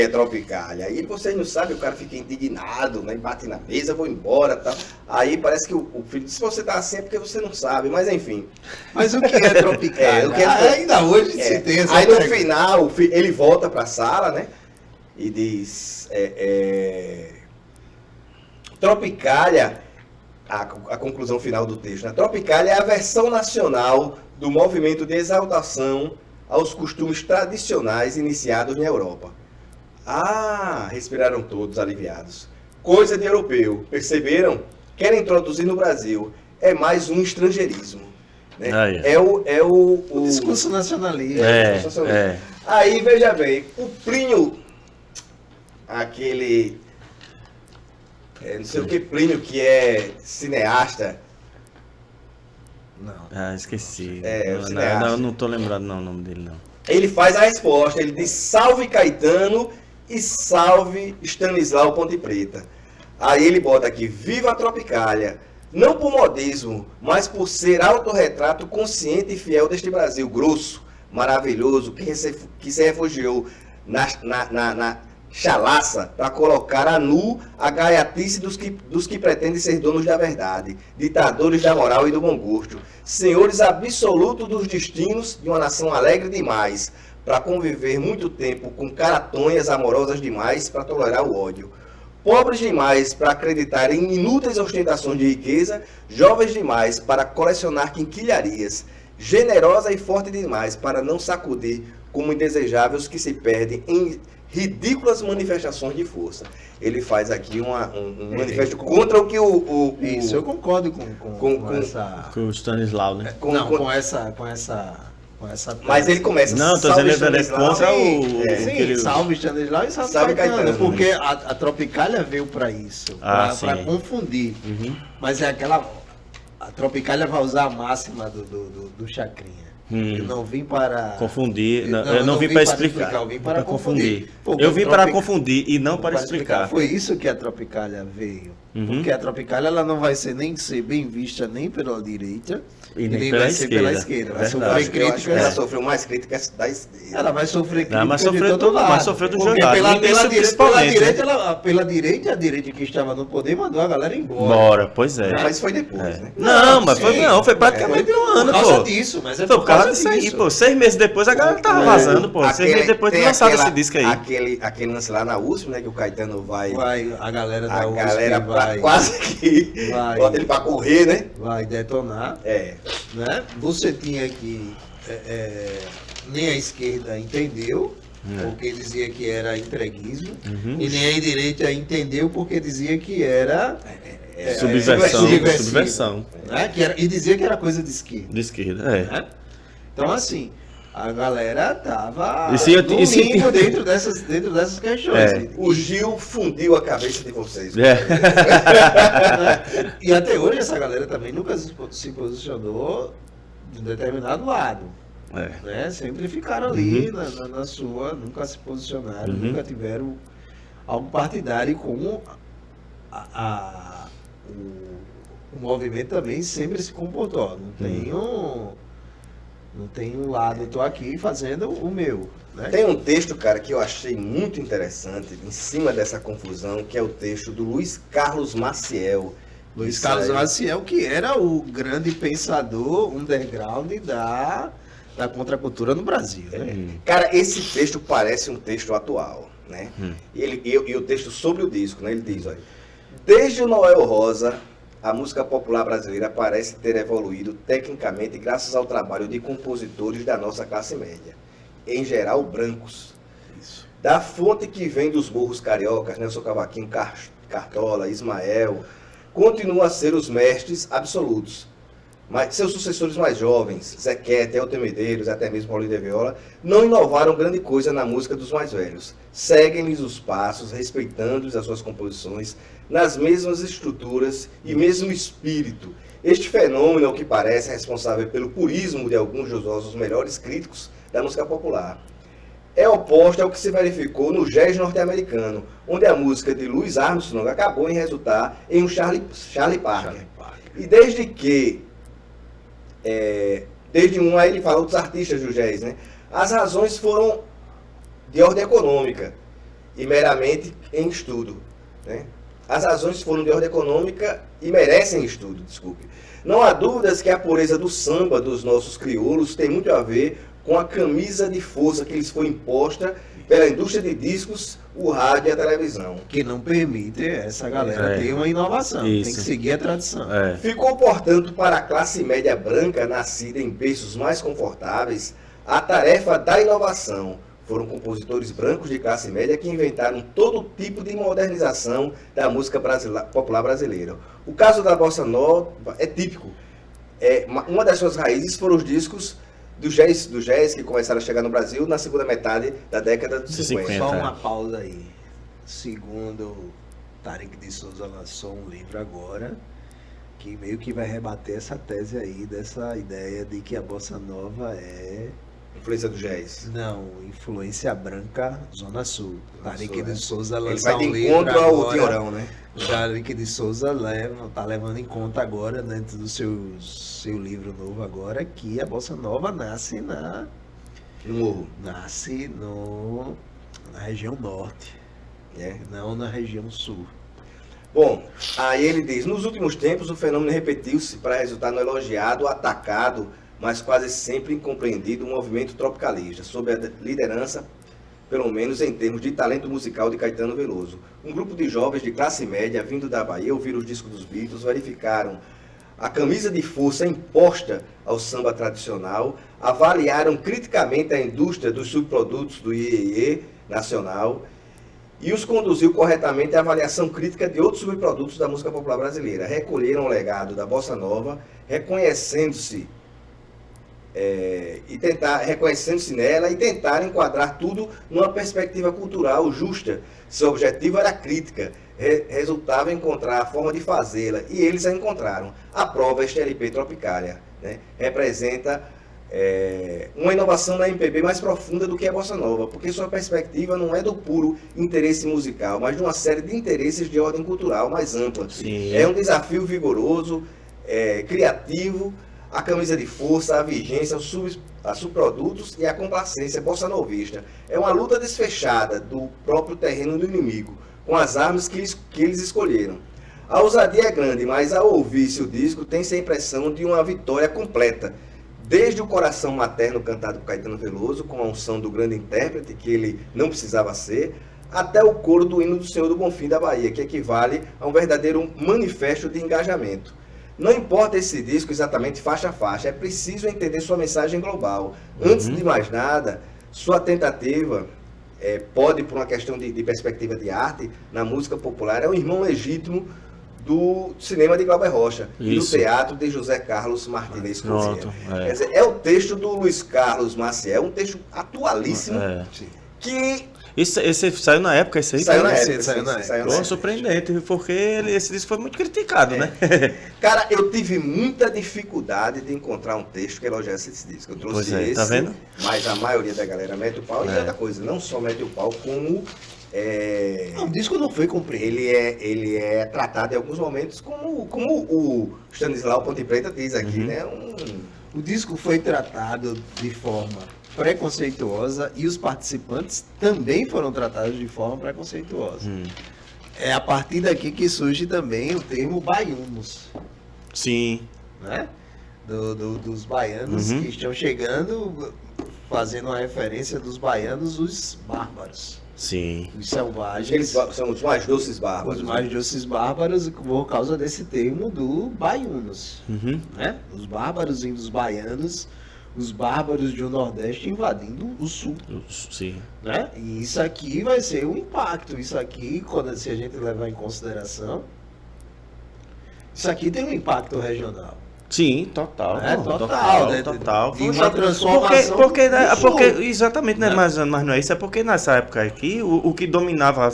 Tropicália. Aí vocês não sabem, o cara fica indignado, né? Bate na mesa, vou embora, tal. Aí parece que o filho diz, se você tá assim é porque você não sabe, mas enfim. Mas o que é Tropicália? Ainda hoje se tem essa Aí no final, ele volta pra sala, né? E diz, Tropicália, a conclusão final do texto, né? Tropicália é a versão nacional do movimento de exaltação aos costumes tradicionais iniciados na Europa. Respiraram todos aliviados. Coisa de europeu, perceberam? Querem introduzir no Brasil. É mais um estrangeirismo. Né? O discurso nacionalista. Aí, veja bem, o Plínio... aquele, não sei o que Plínio, que é cineasta. Não. Esqueci. Não tô lembrado não, o nome dele não. Ele faz a resposta, ele diz salve Caetano e salve Stanislau Ponte Preta. Aí ele bota aqui, viva a Tropicália, não por modismo, mas por ser autorretrato consciente e fiel deste Brasil grosso, maravilhoso, que se refugiou na chalaça para colocar a nu a gaiatice dos que pretendem ser donos da verdade, ditadores da moral e do bom gosto, senhores absolutos dos destinos de uma nação alegre demais, para conviver muito tempo com caratonhas amorosas demais para tolerar o ódio, pobres demais para acreditar em inúteis ostentações de riqueza, jovens demais para colecionar quinquilharias, generosa e forte demais para não sacudir como indesejáveis que se perdem em ridículas manifestações de força. Ele faz aqui um manifesto contra o que Isso, eu concordo com essa... Com o Stanislau, né? Com essa... Mas ele começa... Não, tô dizendo ele é contra salve Stanislau e salve Caetano. Porque a Tropicália veio para isso. Para confundir. Mas é aquela... A Tropicália vai usar a máxima do Chacrinha. Eu não vim para... Confundir. Eu não vim para explicar. Eu vim para confundir. Eu vim para confundir e não para explicar. Foi isso que a Tropicália veio. Porque a Tropicália ela não vai ser bem vista nem pela direita e nem pela esquerda. Vai sofrer críticas. Ela sofreu mais críticas da esquerda. Ela vai sofrer críticas mas sofreu de todo lado. Mas sofreu do jogado. Pela direita, a direita que estava no poder mandou a galera embora. Pois é. Mas foi depois, né? Foi praticamente um ano, pô. Por causa disso, mas por causa disso aí, pô. 6 meses depois a galera tava vazando, pô. 6 meses depois de lançado esse disco aí. Aquele lance lá na USP, né, que o Caetano vai... A galera da USP vai... Quase que bota ele pra correr, né? Vai detonar. Né? Você tinha que... nem a esquerda entendeu, porque dizia que era entreguismo, e nem a direita entendeu, porque dizia que era... subversão. Né? E dizia que era coisa de esquerda. De esquerda, Né? Então, assim... A galera tava no dentro dessas questões. O Gil fundiu a cabeça de vocês. E até hoje essa galera também nunca se posicionou de um determinado lado. Né? Sempre ficaram ali na sua, nunca se posicionaram, nunca tiveram algo partidário, como o movimento também sempre se comportou. Não tem um lado, eu tô aqui fazendo o meu. Né? Tem um texto, cara, que eu achei muito interessante, em cima dessa confusão, que é o texto do Luiz Carlos Maciel. Luiz Carlos Maciel, que era o grande pensador underground da contracultura no Brasil. Né? Cara, esse texto parece um texto atual, né? E o texto sobre o disco, né? Ele diz, olha, desde o Noel Rosa, a música popular brasileira parece ter evoluído tecnicamente graças ao trabalho de compositores da nossa classe média, em geral brancos. Isso. Da fonte que vem dos morros cariocas, Nelson Cavaquinho, Cartola, Ismael, continuam a ser os mestres absolutos. Mas seus sucessores mais jovens, Zequete, Elton Medeiros, até mesmo Paulinho de Viola, não inovaram grande coisa na música dos mais velhos. Seguem-lhes os passos, respeitando-lhes as suas composições, nas mesmas estruturas e mesmo espírito. Este fenômeno, ao que parece, é responsável pelo purismo de alguns dos nossos melhores críticos da música popular. É oposto ao que se verificou no jazz norte-americano, onde a música de Louis Armstrong acabou em resultar em um Charlie Parker. E desde aí ele falou dos artistas do jazz, né? As razões foram de ordem econômica e meramente em estudo, né? As razões foram de ordem econômica e merecem estudo, desculpe. Não há dúvidas que a pureza do samba dos nossos crioulos tem muito a ver com a camisa de força que lhes foi imposta pela indústria de discos, o rádio e a televisão. Que não permite essa galera ter uma inovação, tem que seguir a tradição. Ficou, portanto, para a classe média branca, nascida em berços mais confortáveis, a tarefa da inovação. Foram compositores brancos de classe média que inventaram todo tipo de modernização da música popular brasileira. O caso da Bossa Nova é típico. Uma das suas raízes foram os discos do jazz que começaram a chegar no Brasil na segunda metade da década de 50. Só uma pausa aí. Segundo Tarek de Souza lançou um livro agora que meio que vai rebater essa tese aí, dessa ideia de que a Bossa Nova é... Influência do jazz. Não, influência branca, Zona Sul. Tarek de Souza lançou um livro. Ele vai de encontro ao Tiorão, né? Tarek de Souza está levando em conta agora, dentro do seu livro novo agora, que a Bossa Nova nasce no morro. Nasce na região norte, não na região sul. Bom, aí ele diz, nos últimos tempos o fenômeno repetiu-se para resultar no elogiado, atacado, mas quase sempre incompreendido movimento tropicalista, sob a liderança, pelo menos em termos de talento musical, de Caetano Veloso. Um grupo de jovens de classe média, vindo da Bahia, ouviram os discos dos Beatles, verificaram a camisa de força imposta ao samba tradicional, avaliaram criticamente a indústria dos subprodutos do Iê nacional e os conduziu corretamente à avaliação crítica de outros subprodutos da música popular brasileira. Recolheram o legado da Bossa Nova, reconhecendo-se nela e tentaram enquadrar tudo numa perspectiva cultural justa. Seu objetivo era a crítica, resultava encontrar a forma de fazê-la, e eles a encontraram. A prova, este LP Tropicália, né, representa uma inovação na MPB mais profunda do que a Bossa Nova, porque sua perspectiva não é do puro interesse musical, mas de uma série de interesses de ordem cultural mais ampla. Sim. É um desafio vigoroso, criativo, a camisa de força, a vigência, a subprodutos e a complacência bossa novista. É uma luta desfechada do próprio terreno do inimigo, com as armas que eles escolheram. A ousadia é grande, mas ao ouvir-se o disco, tem-se a impressão de uma vitória completa. Desde o coração materno cantado por Caetano Veloso, com a unção do grande intérprete, que ele não precisava ser, até o coro do hino do Senhor do Bonfim da Bahia, que equivale a um verdadeiro manifesto de engajamento. Não importa esse disco exatamente faixa a faixa, é preciso entender sua mensagem global. Antes de mais nada, sua tentativa pode, por uma questão de perspectiva de arte, na música popular, é um irmão legítimo do cinema de Glauber Rocha e do teatro de José Carlos Martínez Cozinha. Quer dizer, é o texto do Luiz Carlos Maciel, um texto atualíssimo, que Esse saiu na época, esse aí? Saiu na época. Pô, surpreendente, porque esse disco foi muito criticado, né? Cara, eu tive muita dificuldade de encontrar um texto que elogiasse esse disco. Eu trouxe esse, tá vendo? Mas a maioria da galera mete o pau. E outra coisa, não só mete o pau, como... o disco não foi cumprido. Ele é tratado em alguns momentos como o Stanislau Ponte Preta diz aqui, né? O disco foi tratado de forma preconceituosa e os participantes também foram tratados de forma preconceituosa. É a partir daqui que surge também o termo baianos. Sim. Né? Dos baianos que estão chegando, fazendo uma referência dos baianos, os bárbaros. Sim. Os selvagens. Eles são os mais doces bárbaros. Os mais doces bárbaros por causa desse termo do baianos. Né? Os bárbaros indo dos baianos, os bárbaros do Nordeste invadindo o Sul. Sim. Né? E isso aqui vai ser um impacto. Isso aqui, se a gente levar em consideração, isso aqui tem um impacto regional. Sim, total. Total. De uma transformação. Porque exatamente, né? Mas não é isso. É porque nessa época aqui, o que dominava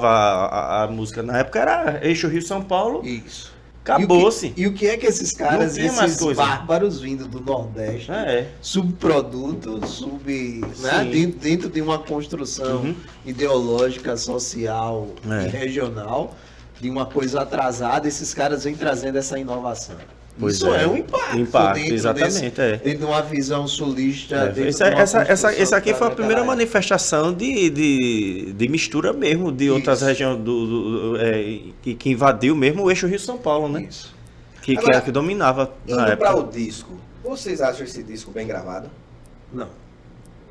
a música na época era Eixo Rio-São Paulo. Isso. Acabou-se. E o que é que esses caras, esses bárbaros vindo do Nordeste, subproduto, né, dentro de uma construção ideológica, social e regional, de uma coisa atrasada, esses caras vêm trazendo essa inovação. Isso é um impacto exatamente. Dentro de uma visão sulista. Essa aqui foi a primeira manifestação de mistura mesmo de outras regiões que invadiu mesmo o eixo Rio-São Paulo, né? Isso. Que era que dominava na época. Indo para o disco, vocês acham esse disco bem gravado? Não.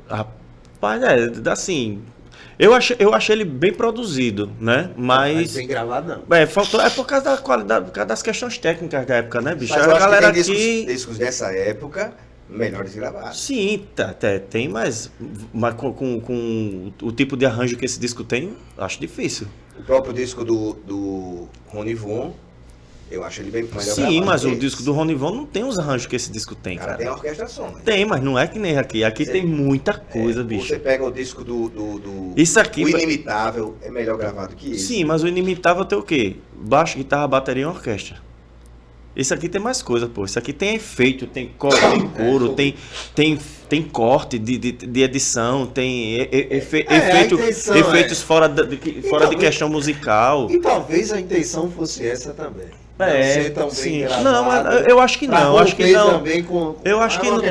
Rapaz, assim... Eu achei ele bem produzido, né? Mas bem gravado, não. Faltou, por causa da qualidade, por causa das questões técnicas da época, né, bicho? Mas a galera que tem aqui... discos dessa época melhores gravados. Sim, tem, mas com o tipo de arranjo que esse disco tem, acho difícil. O próprio disco do Rony Von, eu acho ele bem melhor gravado. Sim, mas o disco do Rony Von não tem os arranjos que esse disco tem, cara. Tem a orquestração. Né? Tem, mas não é que nem aqui. Aqui tem muita coisa, bicho. Você pega o disco Isso aqui, o Inimitável, é melhor gravado que esse. Sim, mas o Inimitável tem o quê? Baixo, guitarra, bateria e orquestra. Esse aqui tem mais coisa, pô. Isso aqui tem efeito, tem coro, tem corte de edição, tem efeitos fora de questão musical. E talvez a intenção fosse essa também. Sim. Não, mas eu acho que não. Eu acho que não. Eu acho que não.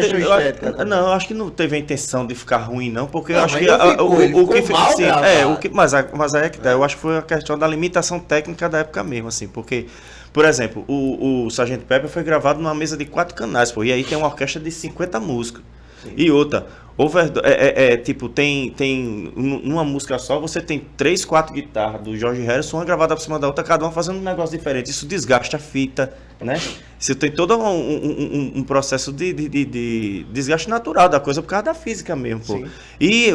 Eu acho que não teve a intenção de ficar ruim, não, porque eu acho que o que ficou assim, mas aí é que tá. Eu acho que foi a questão da limitação técnica da época mesmo, assim, porque, por exemplo, o Sgt. Pepper foi gravado numa mesa de 4 canais, pô, e aí tem uma orquestra de 50 músicos. Sim. E outra, tipo, tem numa música só, você tem 3, 4 guitarras do George Harrison, uma gravada por cima da outra, cada uma fazendo um negócio diferente. Isso desgasta a fita, né? Isso tem todo um processo de desgaste natural da coisa por causa da física mesmo, pô. E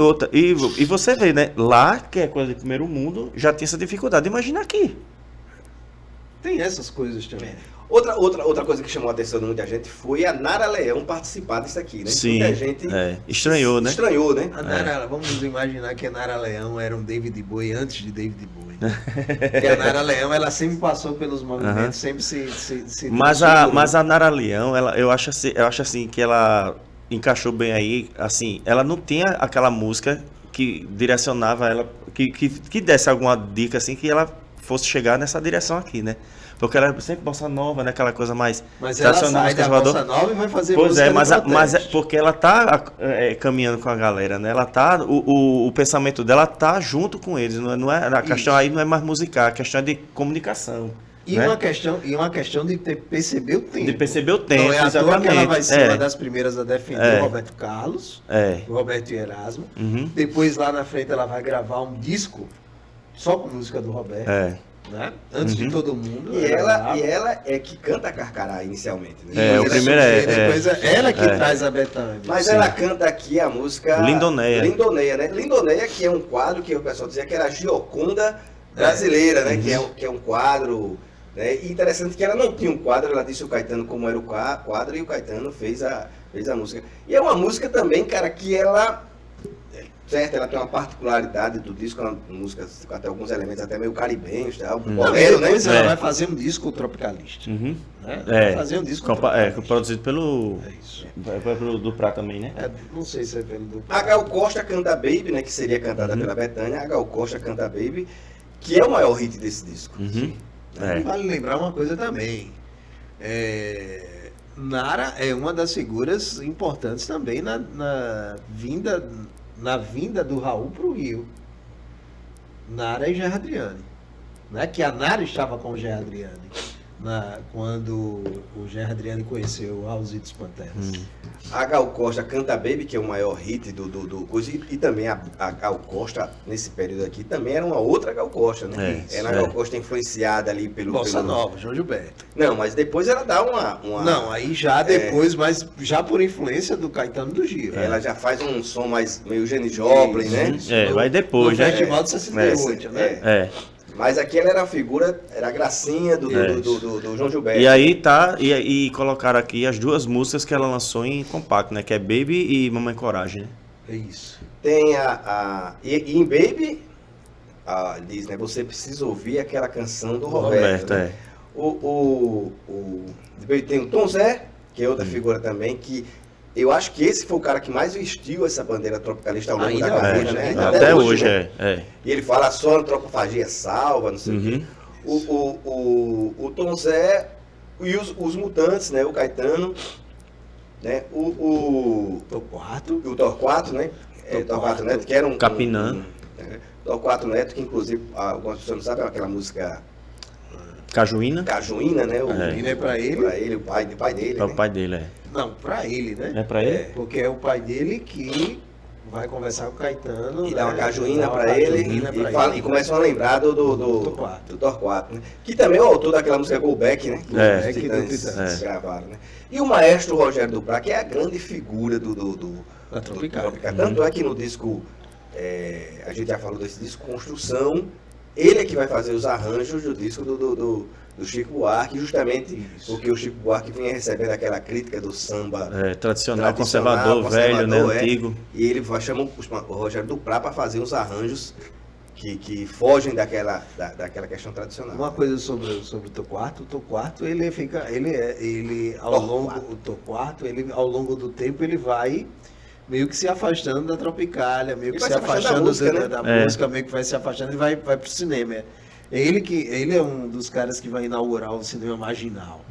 você vê, né? Lá, que é coisa de primeiro mundo, já tem essa dificuldade. Imagina aqui. Tem essas coisas também. Outra coisa que chamou a atenção de muita gente foi a Nara Leão participar disso aqui, né? Sim, muita gente estranhou, né? Estranhou, né? Vamos imaginar que a Nara Leão era um David Bowie antes de David Bowie. Porque a Nara Leão, ela sempre passou pelos movimentos, sempre se mas a Nara Leão, eu acho assim que ela encaixou bem aí, assim, ela não tinha aquela música que direcionava ela, que desse alguma dica assim que ela fosse chegar nessa direção aqui, né? Porque ela é sempre bossa nova, né? Aquela coisa mais... Mas ela sai da bossa nova e vai fazer música mas é porque ela tá caminhando com a galera, né? Ela tá... O pensamento dela tá junto com eles. Não é, a questão aí não é mais musical, a questão é de comunicação. E, né? uma questão de perceber o tempo. De perceber o tempo, não é à toa que ela vai ser uma das primeiras a defender o Roberto Carlos, o Roberto e Erasmo. Depois, lá na frente, ela vai gravar um disco só com música do Roberto. Né? Antes de todo mundo. E ela é que canta a Carcará inicialmente. Né? O primeiro depois ela que traz a Betânia. Mas ela canta aqui a música Lindoneia, né? Lindoneia, que é um quadro que o pessoal dizia que era a Gioconda brasileira, né? Que é um quadro. Né? E interessante que ela não tinha um quadro, ela disse o Caetano como era o quadro e o Caetano fez a música. E é uma música também, cara, que ela certo? Ela tem uma particularidade do disco, uma música com até alguns elementos até meio caribenhos, tá? Bolero, né? Depois ela vai fazer um disco tropicalista. Uhum. Né? Vai fazer um disco tropicalista. Produzido pelo... pelo Duprá também, né? Não sei se é pelo Duprá. A Gal Costa canta Baby, né? Que seria cantada pela Bethânia. A Gal Costa canta Baby, que é o maior hit desse disco. Vale lembrar uma coisa também. Nara é uma das figuras importantes também na vinda do Raul para o Rio. Nara e Gerry Adriane. Não é que a Nara estava com o Gerry Adriane quando o Gerry Adriane conheceu o Raulzito Panteras. A Gal Costa canta Baby, que é o maior hit do coisa, e também a Gal Costa, nesse período aqui, também era uma outra Gal Costa, né? Era a Gal Costa influenciada ali pelo... Bossa Nova, João Gilberto. Não, mas depois ela dá uma... Não, aí já depois, mas já por influência do Caetano do Gil. Ela já faz um som mais meio Janis Joplin, né? Vai depois, no Festival de 68, né? Mas aqui ela era a figura, era a gracinha do João Gilberto. E aí e colocaram aqui as duas músicas que ela lançou em compacto, né? Que é Baby e Mamãe Coragem, né? É isso. Tem e em Baby, diz, né? Você precisa ouvir aquela canção do Roberto, né? Tem o Tom Zé, que é outra figura também, que eu acho que esse foi o cara que mais vestiu essa bandeira tropicalista ao longo da carreira, né? Até hoje, E ele fala só antropofagia salva, não sei o quê. O Tom Zé e os Mutantes, né? O Caetano, né? O Torquato, né? Torquato Neto, que era um... Capinã. Torquato Neto, que inclusive, algumas pessoas não sabem, aquela música... Cajuína, né? O é pra ele. O pai dele. É o pai dele, Não, pra ele, né? É pra ele? Porque é o pai dele que vai conversar com o Caetano. E dá uma cajuína pra ele e começam a lembrar do Torquato, né? Que também é o autor daquela música Go Back, né? Os Titãs gravaram, né? E o maestro Rogério Duprá, que é a grande figura da Tropicália. Tanto é que no disco, a gente já falou desse disco, Construção, ele é que vai fazer os arranjos do disco do Chico Buarque, justamente porque o Chico Buarque vinha recebendo aquela crítica do samba tradicional, conservador, velho, né, antigo. E ele chama o Rogério Duprá para fazer os arranjos que fogem daquela questão tradicional. Uma coisa sobre o Torquato, ao longo do tempo ele vai meio que se afastando da Tropicália, meio que se afastando da música, meio que vai se afastando e vai pro cinema. Ele é um dos caras que vai inaugurar o cinema marginal.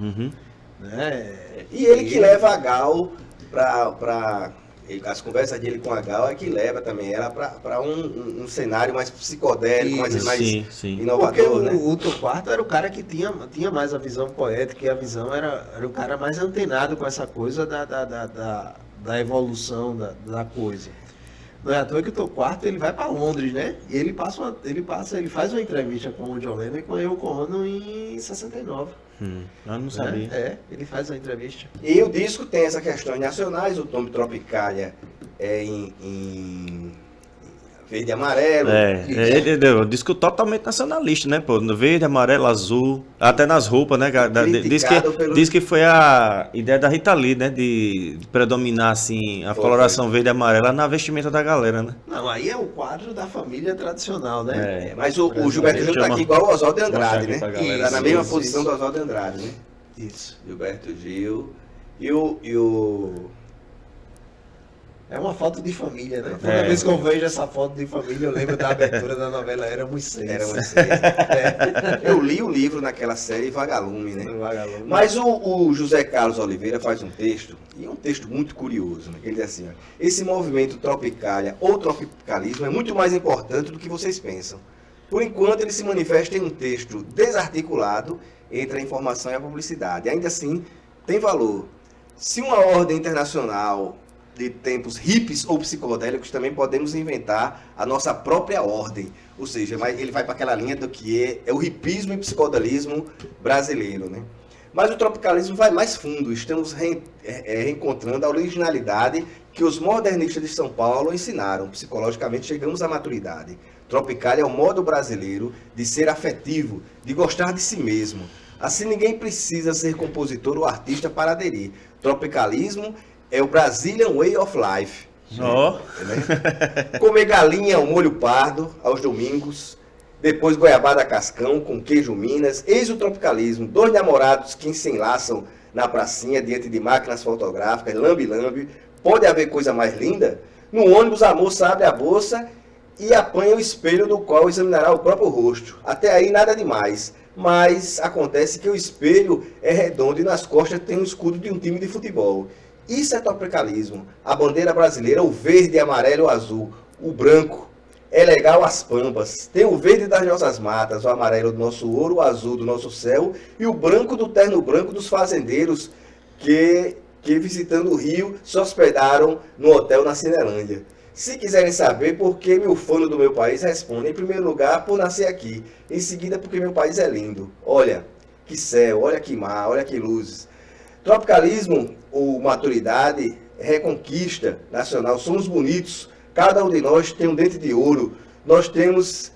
Né? E ele que leva a Gal para as conversas dele com a Gal é que leva também ela para um cenário mais psicodélico, mais inovador. Porque né? o Torquato era o cara que tinha mais a visão poética e a visão era o cara mais antenado com essa coisa da evolução da coisa. Não é à toa que o Torquato ele vai para Londres, né? E ele faz uma entrevista com o John Lennon e com a Yoko Ono em 69. Eu não sabia. Ele faz uma entrevista. E o disco tem essas questões nacionais, o tom de Tropicália é em verde e amarelo. Ele deu um disco totalmente nacionalista, né, pô? Verde, amarelo, azul, até nas roupas, né? Diz que foi a ideia da Rita Lee, né? De predominar, assim, a coloração verde e amarela na vestimenta da galera, né? Não, aí é o quadro da família tradicional, né? Mas o Gilberto Gil tá aqui igual o Oswaldo de Andrade, né? Tá na mesma posição do Oswaldo de Andrade, né? Isso. Gilberto Gil e o... É uma foto de família, né? Toda vez que eu vejo essa foto de família, eu lembro da abertura da novela Éramos Seis. Eu li o livro naquela série Vagalume, né? Vagalume. Mas o José Carlos Oliveira faz um texto, e é um texto muito curioso, né? Ele diz assim, esse movimento Tropicália ou tropicalismo é muito mais importante do que vocês pensam. Por enquanto, ele se manifesta em um texto desarticulado entre a informação e a publicidade. Ainda assim, tem valor. Se uma ordem internacional de tempos hippies ou psicodélicos, também podemos inventar a nossa própria ordem. Ou seja, ele vai para aquela linha do que é o hipismo e psicodelismo brasileiro, né? Mas o tropicalismo vai mais fundo. Estamos reencontrando a originalidade que os modernistas de São Paulo ensinaram. Psicologicamente, chegamos à maturidade. Tropicália é o modo brasileiro de ser afetivo, de gostar de si mesmo. Assim, ninguém precisa ser compositor ou artista para aderir. Tropicalismo é o Brazilian Way of Life. Comer galinha ao molho pardo aos domingos, depois goiabada cascão com queijo Minas, eis o tropicalismo, 2 namorados que se enlaçam na pracinha diante de máquinas fotográficas, lambe-lambe, pode haver coisa mais linda? No ônibus a moça abre a bolsa e apanha o espelho do qual examinará o próprio rosto. Até aí nada demais, mas acontece que o espelho é redondo e nas costas tem um escudo de um time de futebol. Isso é tropicalismo. A bandeira brasileira, o verde, amarelo e azul, o branco. É legal as pampas. Tem o verde das nossas matas, o amarelo do nosso ouro, o azul do nosso céu e o branco do terno branco dos fazendeiros que visitando o Rio se hospedaram no hotel na Cinelândia. Se quiserem saber por que meu fã do meu país, responde: em primeiro lugar, por nascer aqui. Em seguida, porque meu país é lindo. Olha que céu, olha que mar, olha que luzes. Tropicalismo ou maturidade, reconquista nacional. Somos bonitos. Cada um de nós tem um dente de ouro. Nós temos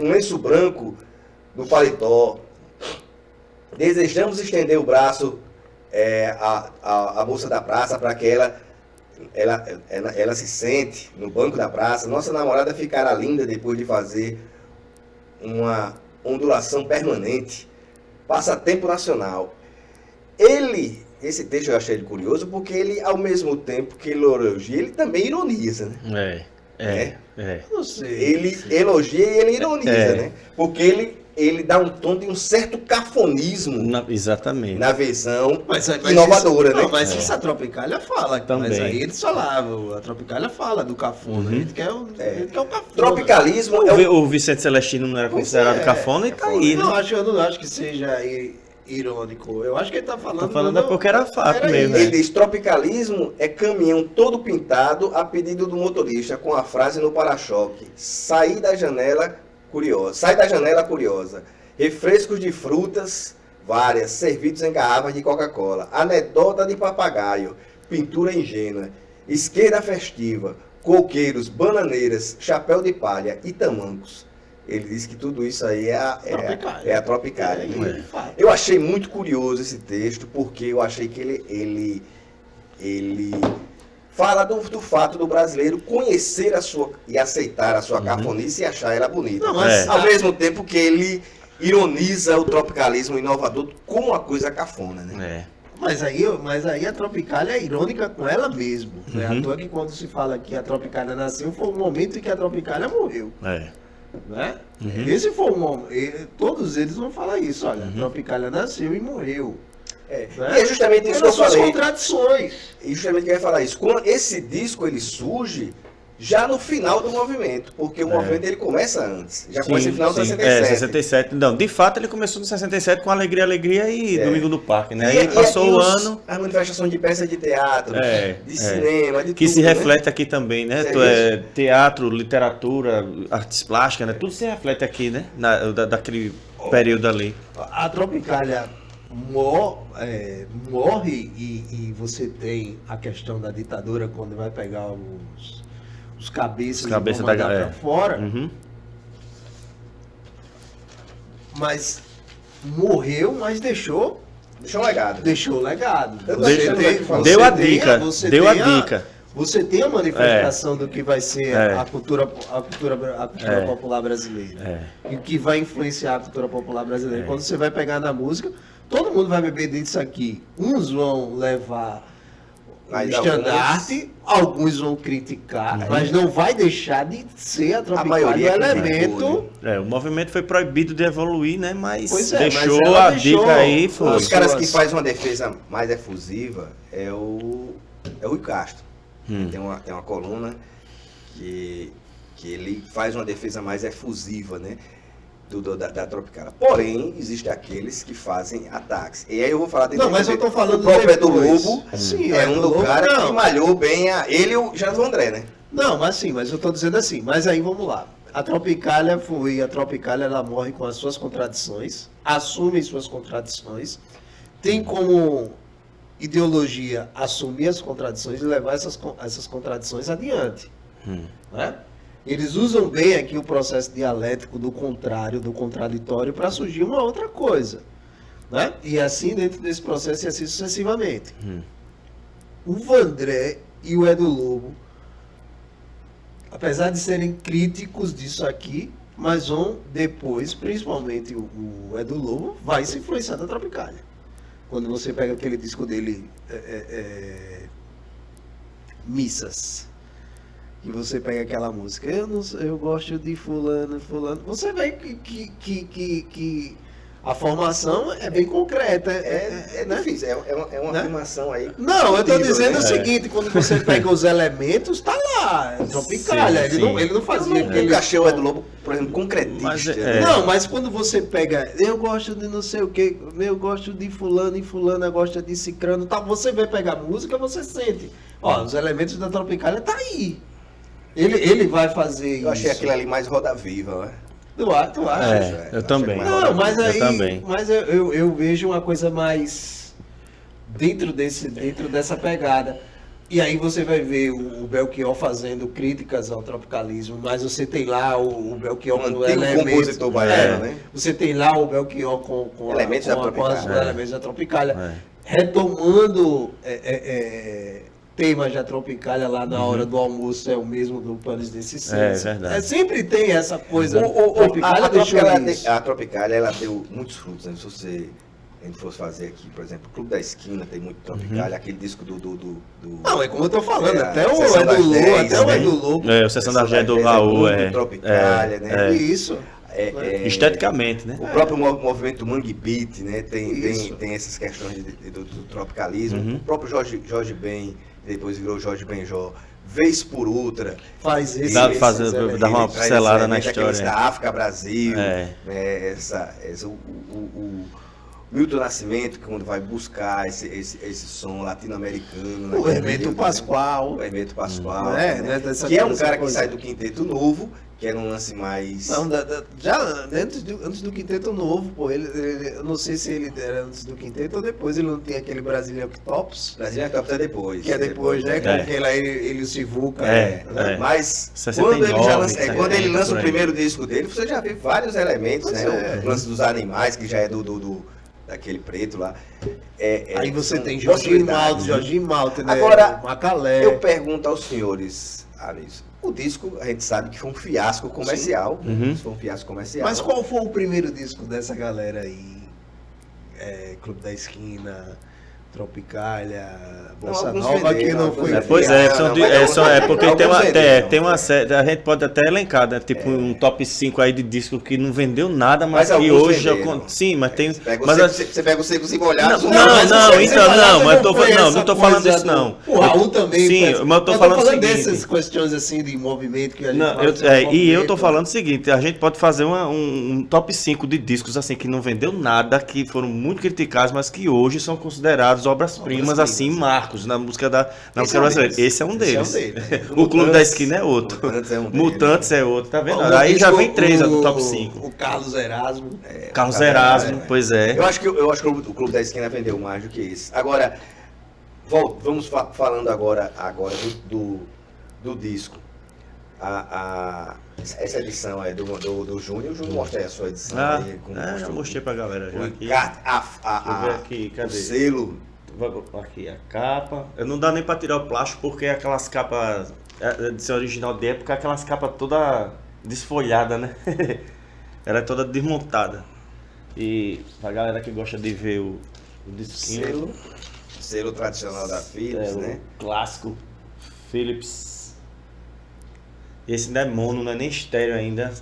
um lenço branco no paletó. Desejamos estender o braço à moça da praça para que ela se sente no banco da praça. Nossa namorada ficará linda depois de fazer uma ondulação permanente. Passatempo nacional. Esse texto eu achei ele curioso porque ele, ao mesmo tempo que ele elogia, ele também ironiza, né? Não sei. Ele elogia e ele ironiza, né? Porque ele dá um tom de um certo cafonismo. Exatamente. Na visão inovadora, isso, né? Não, mas isso a Tropicália fala. Também. Mas aí eles falavam, a Tropicália fala do cafona. Ele quer o cafona. Tropicalismo O Vicente Celestino não era considerado cafona e tá aí, né? Eu não acho que seja irônico. Eu acho que ele tá falando... Tá falando porque era fato mesmo. Ele diz: tropicalismo é caminhão todo pintado a pedido do motorista com a frase no para-choque: sai da janela curiosa. Refrescos de frutas várias, servidos em garrafas de Coca-Cola. Anedota de papagaio, pintura ingênua, esquerda festiva, coqueiros, bananeiras, chapéu de palha e tamancos. Ele diz que tudo isso aí é a Tropicália. Eu achei muito curioso esse texto, porque eu achei que ele fala do fato do brasileiro conhecer e aceitar a sua cafonice e achar ela bonita. Não, mas ao mesmo tempo que ele ironiza o tropicalismo inovador como uma coisa cafona, né? Mas aí a Tropicália é irônica com ela mesma. Né? À toa que quando se fala que a Tropicália nasceu, foi o momento em que a Tropicália morreu. Né? Esse foi o momento. Todos eles vão falar isso. Olha, a Tropicália nasceu e morreu. Né? E é justamente isso que eu falei. Contradições. E justamente que eu ia falar isso. Quando esse disco ele surge já no final do movimento, porque o movimento ele começa antes. Já começa no final de 67. 67. Não, de fato ele começou no 67 com Alegria e Domingo do Parque, né? E aí passou o ano. As manifestações de peças de teatro, de cinema, de que tudo, se reflete aqui também, né? Teatro, literatura, artes plásticas, né? Tudo se reflete aqui, né? Daquele período ali. A Tropicália morre e você tem a questão da ditadura quando vai pegar os cabeças da pra fora. Mas morreu, mas deixou legado. Deu a dica. Você tem a manifestação do que vai ser a cultura popular brasileira. E o que vai influenciar a cultura popular brasileira. Quando você vai pegar na música, todo mundo vai beber disso aqui. Uns vão levar o estandarte, alguns vão criticar, mas não vai deixar de ser a Tropicália o elemento. O movimento foi proibido de evoluir, né? Mas deixou dica aí. Um dos caras que faz uma defesa mais efusiva é o Rui Castro. Tem uma coluna que ele faz uma defesa mais efusiva, né? Da Tropicália. Porém, existem aqueles que fazem ataques. E aí eu vou falar Não, mas eu tô falando do próprio Edu Lobo. Sim, é um do cara que malhou bem ele e o Geraldo André, né? Não, mas eu tô dizendo assim. Mas aí vamos lá. A Tropicália ela morre com as suas contradições, assume suas contradições, tem como ideologia assumir as contradições e levar essas contradições adiante. Né? Eles usam bem aqui o processo dialético do contrário, do contraditório, para surgir uma outra coisa. Né? E assim, dentro desse processo, e assim sucessivamente. O Vandré e o Edu Lobo apesar de serem críticos disso aqui, mas vão depois, principalmente o Edu Lobo, vai se influenciar da Tropicália. Quando você pega aquele disco dele, Missas, e você pega aquela música, eu gosto de fulano, você vê que a formação é bem concreta. É difícil, é uma afirmação aí. Não, eu estou dizendo o seguinte, quando você pega os elementos, tá lá, é Tropicália. Ele não fazia aquele... Eu achei o Edu Lobo, por exemplo, concretista. Não, mas quando você pega, eu gosto de não sei o que, eu gosto de fulano e fulana gosta de cicrano, tá, você vai pegar música, você sente. Ó, os elementos da Tropicália tá aí. Ele vai fazer isso. Eu achei aquilo ali mais Roda Viva, né? Tu acha? Eu também. Não, mas aí, mas eu vejo uma coisa mais dentro dessa pegada. E aí você vai ver o Belchior fazendo críticas ao tropicalismo, mas você tem lá o Belchior com elementos, né? Você tem lá o Belchior com elementos da Tropicália, retomando temas da Tropicália lá na hora do almoço, é o mesmo do Panos desse Senso. É verdade. Sempre tem essa coisa. A Tropicália, ela deu muitos frutos, né? Se a gente fosse fazer aqui, por exemplo, o Clube da Esquina tem muito Tropicália, aquele disco do... Não, é como eu tô falando, até o Edu Lobo. O Sessão da Gé do Raul, Tropicália, né? Isso. Esteticamente, né? O próprio movimento Mangue Beat, né? Tem essas questões do tropicalismo. O próprio Jorge Ben, depois virou Jorge Benjó, vez por outra. Faz isso. Dá uma pincelada na história. Da África Brasil, né? O Milton Nascimento, que quando vai buscar esse som latino-americano. O Hermeto Pascoal. Né? Que é um cara que sai do Quinteto Novo, que era um lance mais... Não, já antes do Quinteto Novo, pô, eu não sei se ele era antes do Quinteto ou depois, ele não tem aquele Brasília Octopus. Brasília Octopus é depois. Que é depois, né? Com aquele aí, ele o Sivuca. Mas 69, quando ele lança o primeiro disco dele, você já vê vários elementos, né? O lance dos animais, que já é daquele preto lá. Aí você tem Jorginho Malta, né? Agora, Macalé. eu pergunto aos senhores, Alisson, o disco, a gente sabe que foi um fiasco comercial. Foi um fiasco comercial. Mas qual foi o primeiro disco dessa galera aí? Clube da Esquina, Tropicália, Bossa Nova, que não foi... Pois porque tem uma série, a gente pode até elencar, né? Tipo um top 5 aí de disco que não vendeu nada, mas que hoje... Sim, mas tem... Você pega o Secos e Molhados... Não tô falando disso, não. O Raul também... Sim, mas eu tô falando o seguinte... dessas questões assim de movimento que a gente eu tô falando o seguinte, a gente pode fazer um top 5 de discos assim que não vendeu nada, que foram muito criticados, mas que hoje são considerados obras-primas, assim, marcos na música música brasileira. Esse é um deles. O Clube da Esquina é outro. Mutantes é outro, tá vendo? Aí já vem 3 do top 5. O Carlos Erasmo. Carlos Erasmo, pois é. Eu acho que o Clube da Esquina vendeu mais do que esse. Agora, vamos falando agora do disco. Essa edição é do Júnior. O Júnior mostra aí a sua edição. Eu mostrei pra galera já aqui. Aqui, cadê? O selo. Aqui, a capa. Não dá nem pra tirar o plástico porque aquelas capas, de ser original de época, aquelas capas toda desfolhada, né? Era toda desmontada. E pra galera que gosta de ver o disquinho. Selo tradicional da Philips, né? Clássico. Philips. Esse não é mono, não é nem estéreo ainda.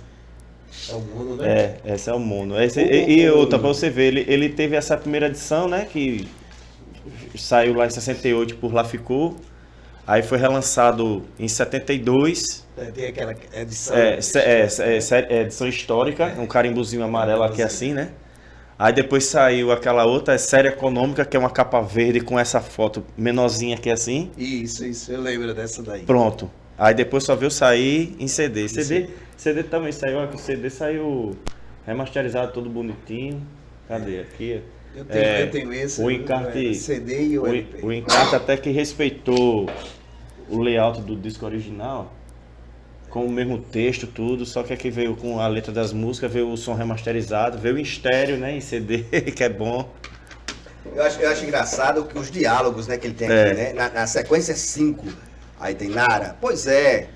É o mono, né? Esse é o mono. E outra, pra você ver, ele teve essa primeira edição, né? Que saiu lá em 68, por lá ficou. Aí foi relançado em 72. Tem aquela edição. Edição histórica, um carimbozinho amarelo aqui assim, né? Aí depois saiu aquela outra, série econômica, que é uma capa verde com essa foto menorzinha aqui assim. Isso, eu lembro dessa daí. Pronto. Aí depois só veio sair em CD. CD também saiu, o CD saiu remasterizado, todo bonitinho. Cadê? Aqui. Eu tenho esse. O encarte, CD e o LP. O encarte até que respeitou o layout do disco original, com o mesmo texto, tudo, só que aqui veio com a letra das músicas, veio o som remasterizado, veio em estéreo, né, em CD, que é bom. Eu acho engraçado que os diálogos, né, que ele tem aqui, né, na sequência 5, aí tem Nara, pois é,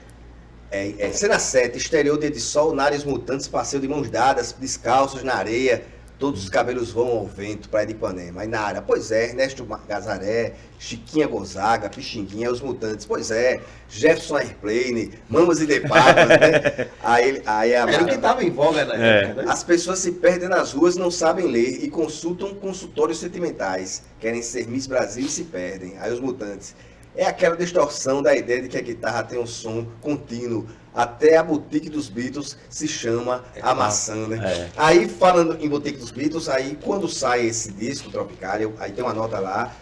Cena 7, exterior dia de sol, Nara e os mutantes passeiam de mãos dadas, descalços na areia, todos os cabelos voam ao vento, Praia de Ipanema. Aí Nara, pois é, Ernesto Gazaré, Chiquinha Gonzaga, Pixinguinha, os mutantes, pois é, Jefferson Airplane, Mamas e The Papas, né? Aí a Era o que estava em voga na época, né? As pessoas se perdem nas ruas, não sabem ler e consultam consultórios sentimentais, querem ser Miss Brasil e se perdem. Aí os mutantes. É aquela distorção da ideia de que a guitarra tem um som contínuo. Até a boutique dos Beatles se chama a maçã, né? Aí, falando em boutique dos Beatles, aí quando sai esse disco, Tropicália, aí tem uma nota lá,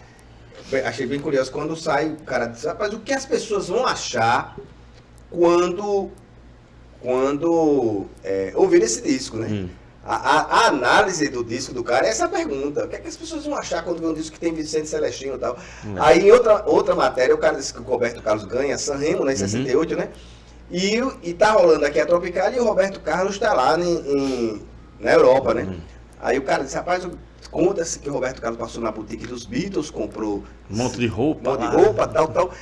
achei bem curioso, quando sai, o cara diz, rapaz, o que as pessoas vão achar quando ouvir esse disco, né? A análise do disco do cara é essa pergunta. O que é que as pessoas vão achar quando vê um disco que tem Vicente Celestino e tal? Aí em outra matéria, o cara disse que o Roberto Carlos ganha Sanremo, né, em 68, né? E tá rolando aqui a Tropicália e o Roberto Carlos está lá na Europa, né? Aí o cara disse, rapaz, conta-se que o Roberto Carlos passou na boutique dos Beatles, comprou um monte de roupa, tal.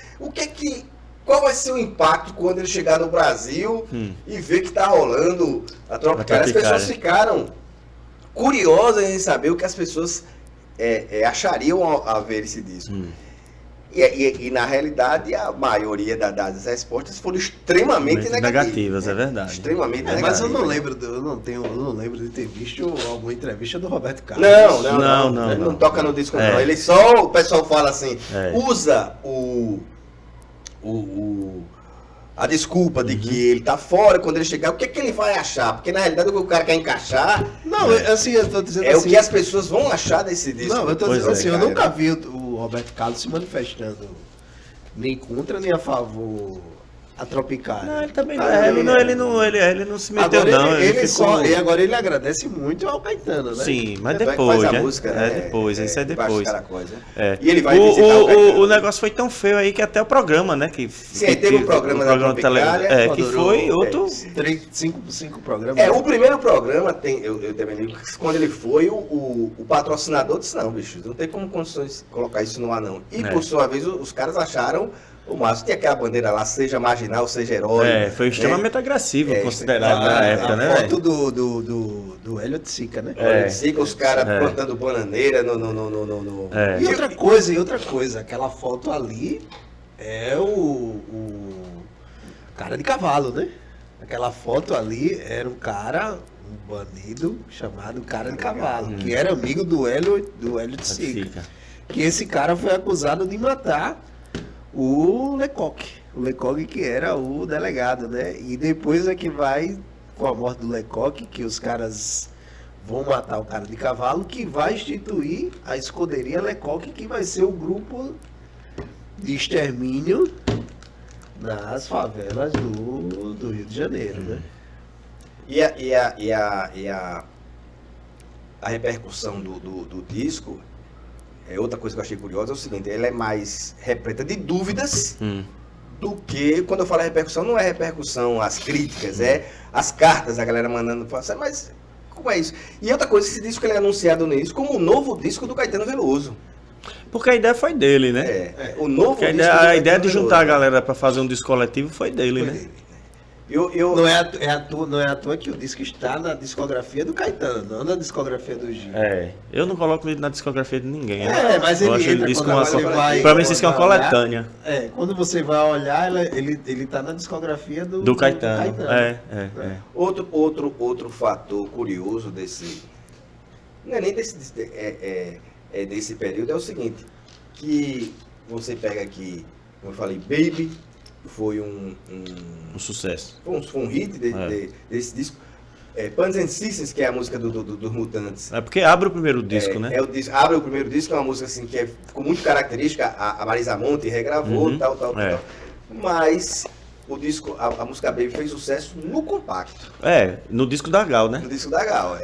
Qual vai ser o impacto quando ele chegar no Brasil e ver que está rolando a Tropicália? As pessoas ficaram curiosas em saber o que as pessoas achariam ao ver esse disco. E na realidade, a maioria das respostas foram extremamente negativas. É verdade. Extremamente negativas. Mas eu não lembro de ter visto alguma entrevista do Roberto Carlos. Não. Ele não toca no disco, não. Ele só, o pessoal fala assim, usa a desculpa de que ele tá fora, quando ele chegar, o que é que ele vai achar? Porque na realidade o que o cara quer encaixar assim, eu tô dizendo o que as pessoas vão achar desse disco. Não, eu tô dizendo assim, eu nunca vi o Roberto Carlos se manifestando nem contra nem a favor a Tropicália. Não, ele também ele não se meteu agora não. E agora ele agradece muito ao Caetano, né? Sim, mas depois, faz a né? música, Isso é depois. E ele vai visitar o negócio foi tão feio aí que até o programa, né? Sim, teve um programa da Tropicália. Que foi outro... 5 programas. O primeiro programa, eu também digo, quando ele foi, o patrocinador disse, não, bicho, não tem como condições colocar isso no ar, não. E por sua vez, os caras acharam... O Márcio tinha aquela bandeira lá, seja marginal, seja herói. Foi extremamente agressivo, considerado na época, né? A foto do Hélio de Sica, né? Hélio de Sica, os caras plantando bananeira no... E outra coisa, aquela foto ali é o cara de cavalo, né? Aquela foto ali era um bandido chamado Cara de Cavalo, que era amigo do Hélio de Sica. Que esse cara foi acusado de matar o Lecoq que era o delegado, né? E depois é que vai, com a morte do Lecoq, que os caras vão matar o Cara de Cavalo, que vai instituir a escuderia Lecoq, que vai ser o grupo de extermínio nas favelas do Rio de Janeiro, né? E a repercussão do disco... outra coisa que eu achei curiosa é o seguinte, ela é mais repleta de dúvidas do que, quando eu falo repercussão, não é repercussão as críticas, é as cartas, a galera mandando, mas como é isso? E outra coisa, esse disco ele é anunciado no início como o novo disco do Caetano Veloso. Porque a ideia foi dele, né? O novo disco a ideia de juntar a galera para fazer um disco coletivo foi dele, né? Não é à toa que o disco está na discografia do Caetano, não na discografia do Gil. Eu não coloco ele na discografia de ninguém. Né? Mas ele entra quando você vai... Pra mim, isso é uma coletânea. Quando você vai olhar, ele tá na discografia do Caetano. Outro fator curioso desse... Não é nem desse período, é o seguinte, que você pega aqui, como eu falei, Baby... Foi um sucesso. Foi um hit desse disco. Pan's and Sisters, que é a música dos Mutantes. É porque abre o primeiro disco, né? Abre o primeiro disco, é uma música assim, que ficou muito característica. A Marisa Monte regravou, tal. Mas o disco, a música Baby fez sucesso no compacto. No disco da Gal, né? No disco da Gal,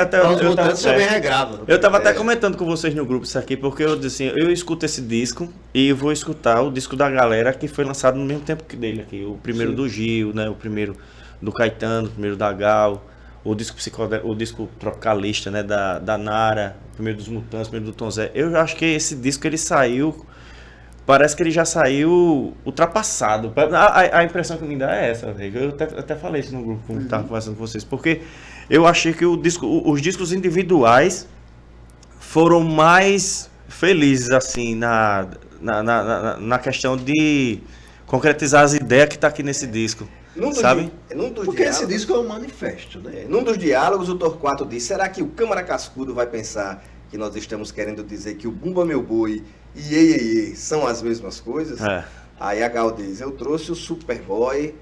até os Mutantes também regravam. Eu tava até comentando com vocês no grupo isso aqui, porque eu disse assim, eu escuto esse disco e vou escutar o disco da galera que foi lançado no mesmo tempo que dele aqui. O primeiro do Gil, né? O primeiro do Caetano, o primeiro da Gal, o disco Tropicalista, né? Da Nara, o primeiro dos Mutantes, o primeiro do Tom Zé. Eu acho que esse disco ele saiu parece que ele já saiu ultrapassado. A impressão que me dá é essa, velho. Eu até falei isso no grupo quando estava conversando com vocês, porque eu achei que os discos individuais foram mais felizes, assim, na questão de concretizar as ideias que tá aqui nesse disco. Sabe? Porque esse disco é um manifesto, né? Num dos diálogos, o Torquato diz: será que o Câmara Cascudo vai pensar que nós estamos querendo dizer que o Bumba Meu Boi e Ei Ei Ei são as mesmas coisas? Aí a Gal diz: eu trouxe o Superboy,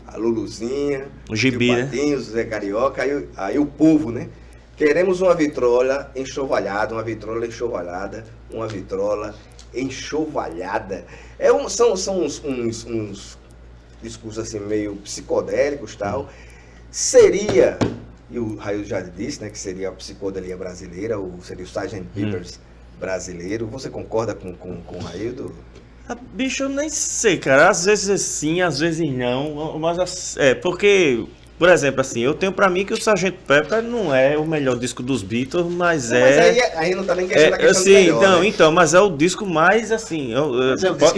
a Luluzinha, o Gibi, o Patinho, o Zé Carioca, aí o povo, né? Queremos uma vitrola enxovalhada, uma vitrola enxovalhada, uma vitrola enxovalhada. São uns discursos assim meio psicodélicos e tal. Seria, e o Raio já disse, né, que seria a psicodelia brasileira, ou seria o Sgt. Pepper's brasileiro. Você concorda com o Raildo? Bicho, eu nem sei, cara. Às vezes sim, às vezes não. Mas porque, por exemplo, assim, eu tenho pra mim que o Sgt. Pepper não é o melhor disco dos Beatles, mas não, Mas aí não tá nem questionando a questão do melhor, né? Então, mas é o disco mais, assim...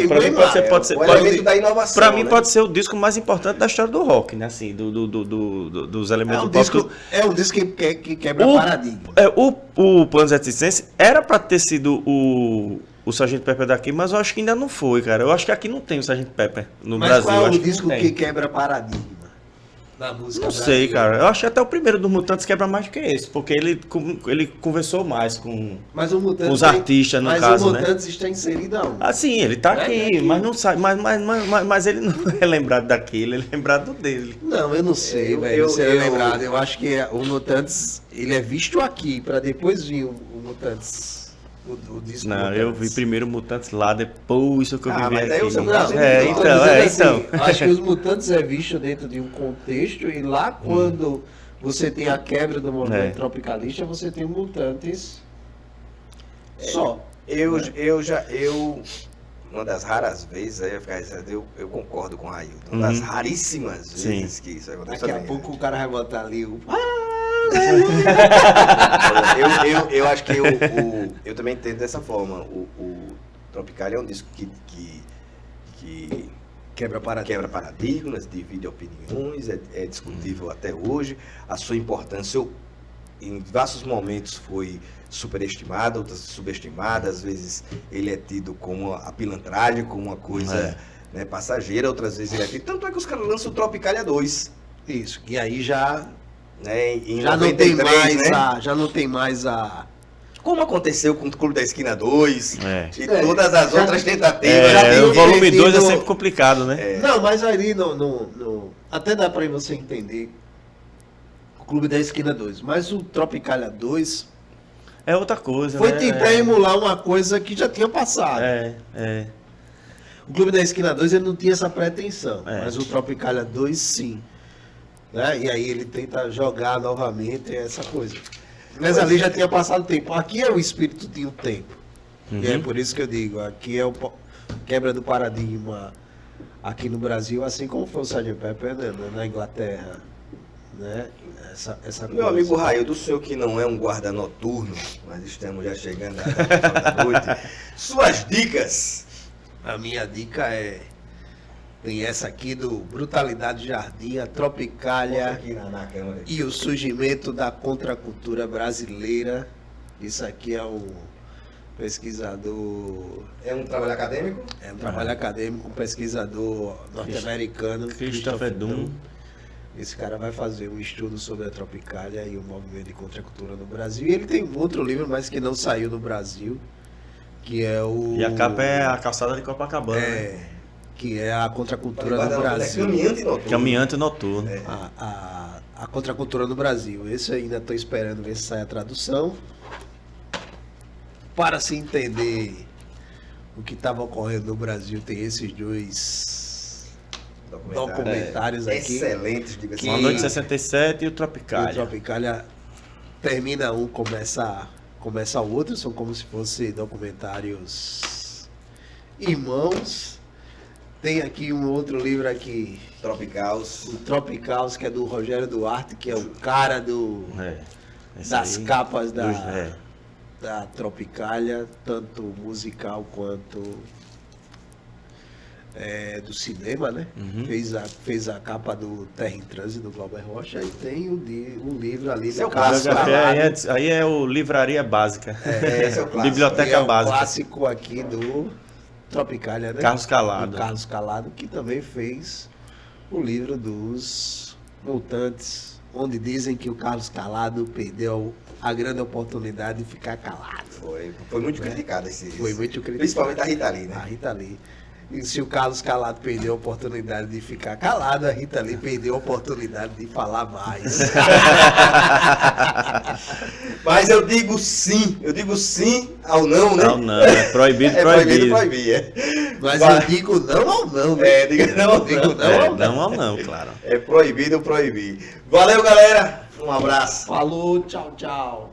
Pra mim pode ser... O elemento da inovação, pra mim, né? pode ser o disco mais importante da história do rock, né? Assim, dos elementos do pop. É um disco que quebra paradigma. O Planos Resistência era pra ter sido o Sgt. Pepper daqui, mas eu acho que ainda não foi, cara. Eu acho que aqui não tem o Sgt. Pepper no Brasil. Mas qual é o disco que quebra paradigma da música brasileira? Não sei, cara. Eu acho que até o primeiro dos Mutantes quebra mais do que esse, porque ele conversou mais com os artistas, no caso, né? Mas o Mutantes está inserido aonde? Ah, sim, ele tá aqui, mas não sabe, mas ele não é lembrado daquele, ele é lembrado dele. Não, eu não sei, velho. Você é lembrado. Eu acho que o Mutantes, ele é visto aqui, pra depois vir o Mutantes. O disco não, Mutantes. Eu vi primeiro Mutantes lá, depois isso que eu vi aqui. Então. Acho que os Mutantes é visto dentro de um contexto e lá quando você tem a quebra do movimento tropicalista, você tem o Mutantes só. Uma das raras vezes, eu concordo com o Raildo, uma das raríssimas vezes que isso acontece. Daqui a pouco o cara vai botar ali o... eu acho que eu também entendo dessa forma. O Tropicalia é um disco que quebra paradigmas, divide opiniões, é discutível até hoje. A sua importância em diversos momentos foi superestimada, outras subestimada. Às vezes ele é tido como a pilantragem, como uma coisa né, passageira, outras vezes ele é tido. Tanto é que os caras lançam o Tropicalia 2. Isso, e aí já... Né, já 93, não tem mais, né? Já não tem mais a... Como aconteceu com o Clube da Esquina 2 e todas as outras tentativas. O volume 2 é sempre complicado, né? Não, mas ali até dá pra você entender o Clube da Esquina 2. Mas o Tropicalia 2 é outra coisa, foi tentar emular uma coisa que já tinha passado. O Clube da Esquina 2 ele não tinha essa pretensão, mas o Tropicalia 2 sim. Né? E aí ele tenta jogar novamente essa coisa. Mas ali já tinha passado tempo. Aqui é o espírito de um tempo. E é por isso que eu digo, aqui é o quebra do paradigma aqui no Brasil, assim como foi o Sgt. Pepper na Inglaterra. Né? Essa coisa. Meu amigo Raildo, o senhor que não é um guarda noturno, mas estamos já chegando à noite. Suas dicas. A minha dica tem essa aqui do Brutalidade Jardim, a Tropicalia e o surgimento da contracultura brasileira. Isso aqui é o pesquisador... É um trabalho acadêmico? É um trabalho acadêmico, um pesquisador norte-americano, Christopher Dunn. Esse cara vai fazer um estudo sobre a Tropicalia e o movimento de contracultura no Brasil. E ele tem um outro livro, mas que não saiu no Brasil, que é o... E a capa é a Calçada de Copacabana. Que é a contracultura no Brasil. Caminhante Noturno. A contracultura no Brasil. Esse eu ainda estou esperando ver se sai a tradução. Para se entender o que estava ocorrendo no Brasil, tem esses dois documentários aqui. Excelentes, diga-se. Uma Noite 67 e o Tropicalia. O Tropicalia termina um, começa o outro. São como se fossem documentários irmãos. Tem aqui um outro livro aqui. Tropicaus. O Tropicaus, que é do Rogério Duarte, que é o cara das capas da Tropicalia, tanto musical quanto do cinema, né? Fez a capa do Terra em Trânsito, do Glauber Rocha, e tem um livro ali. Esse é o clássico. Aí é o Livraria Básica. Esse é o clássico. Biblioteca Básica. É o clássico aqui do Tropicália, né? Carlos Calado. Do Carlos Calado, que também fez o livro dos Mutantes, onde dizem que o Carlos Calado perdeu a grande oportunidade de ficar calado. Foi muito criticado esse. Foi muito criticado. Principalmente a Rita Lee, né? A Rita Lee. E se o Carlos Calado perdeu a oportunidade de ficar calado, a Rita Lee perdeu a oportunidade de falar mais. Mas eu digo sim ao não, né? Não, é proibido proibir. Mas eu digo não ao não, né? Digo não ao não. Não ao não, claro. É proibido proibir. Valeu, galera. Um abraço. Falou, tchau, tchau.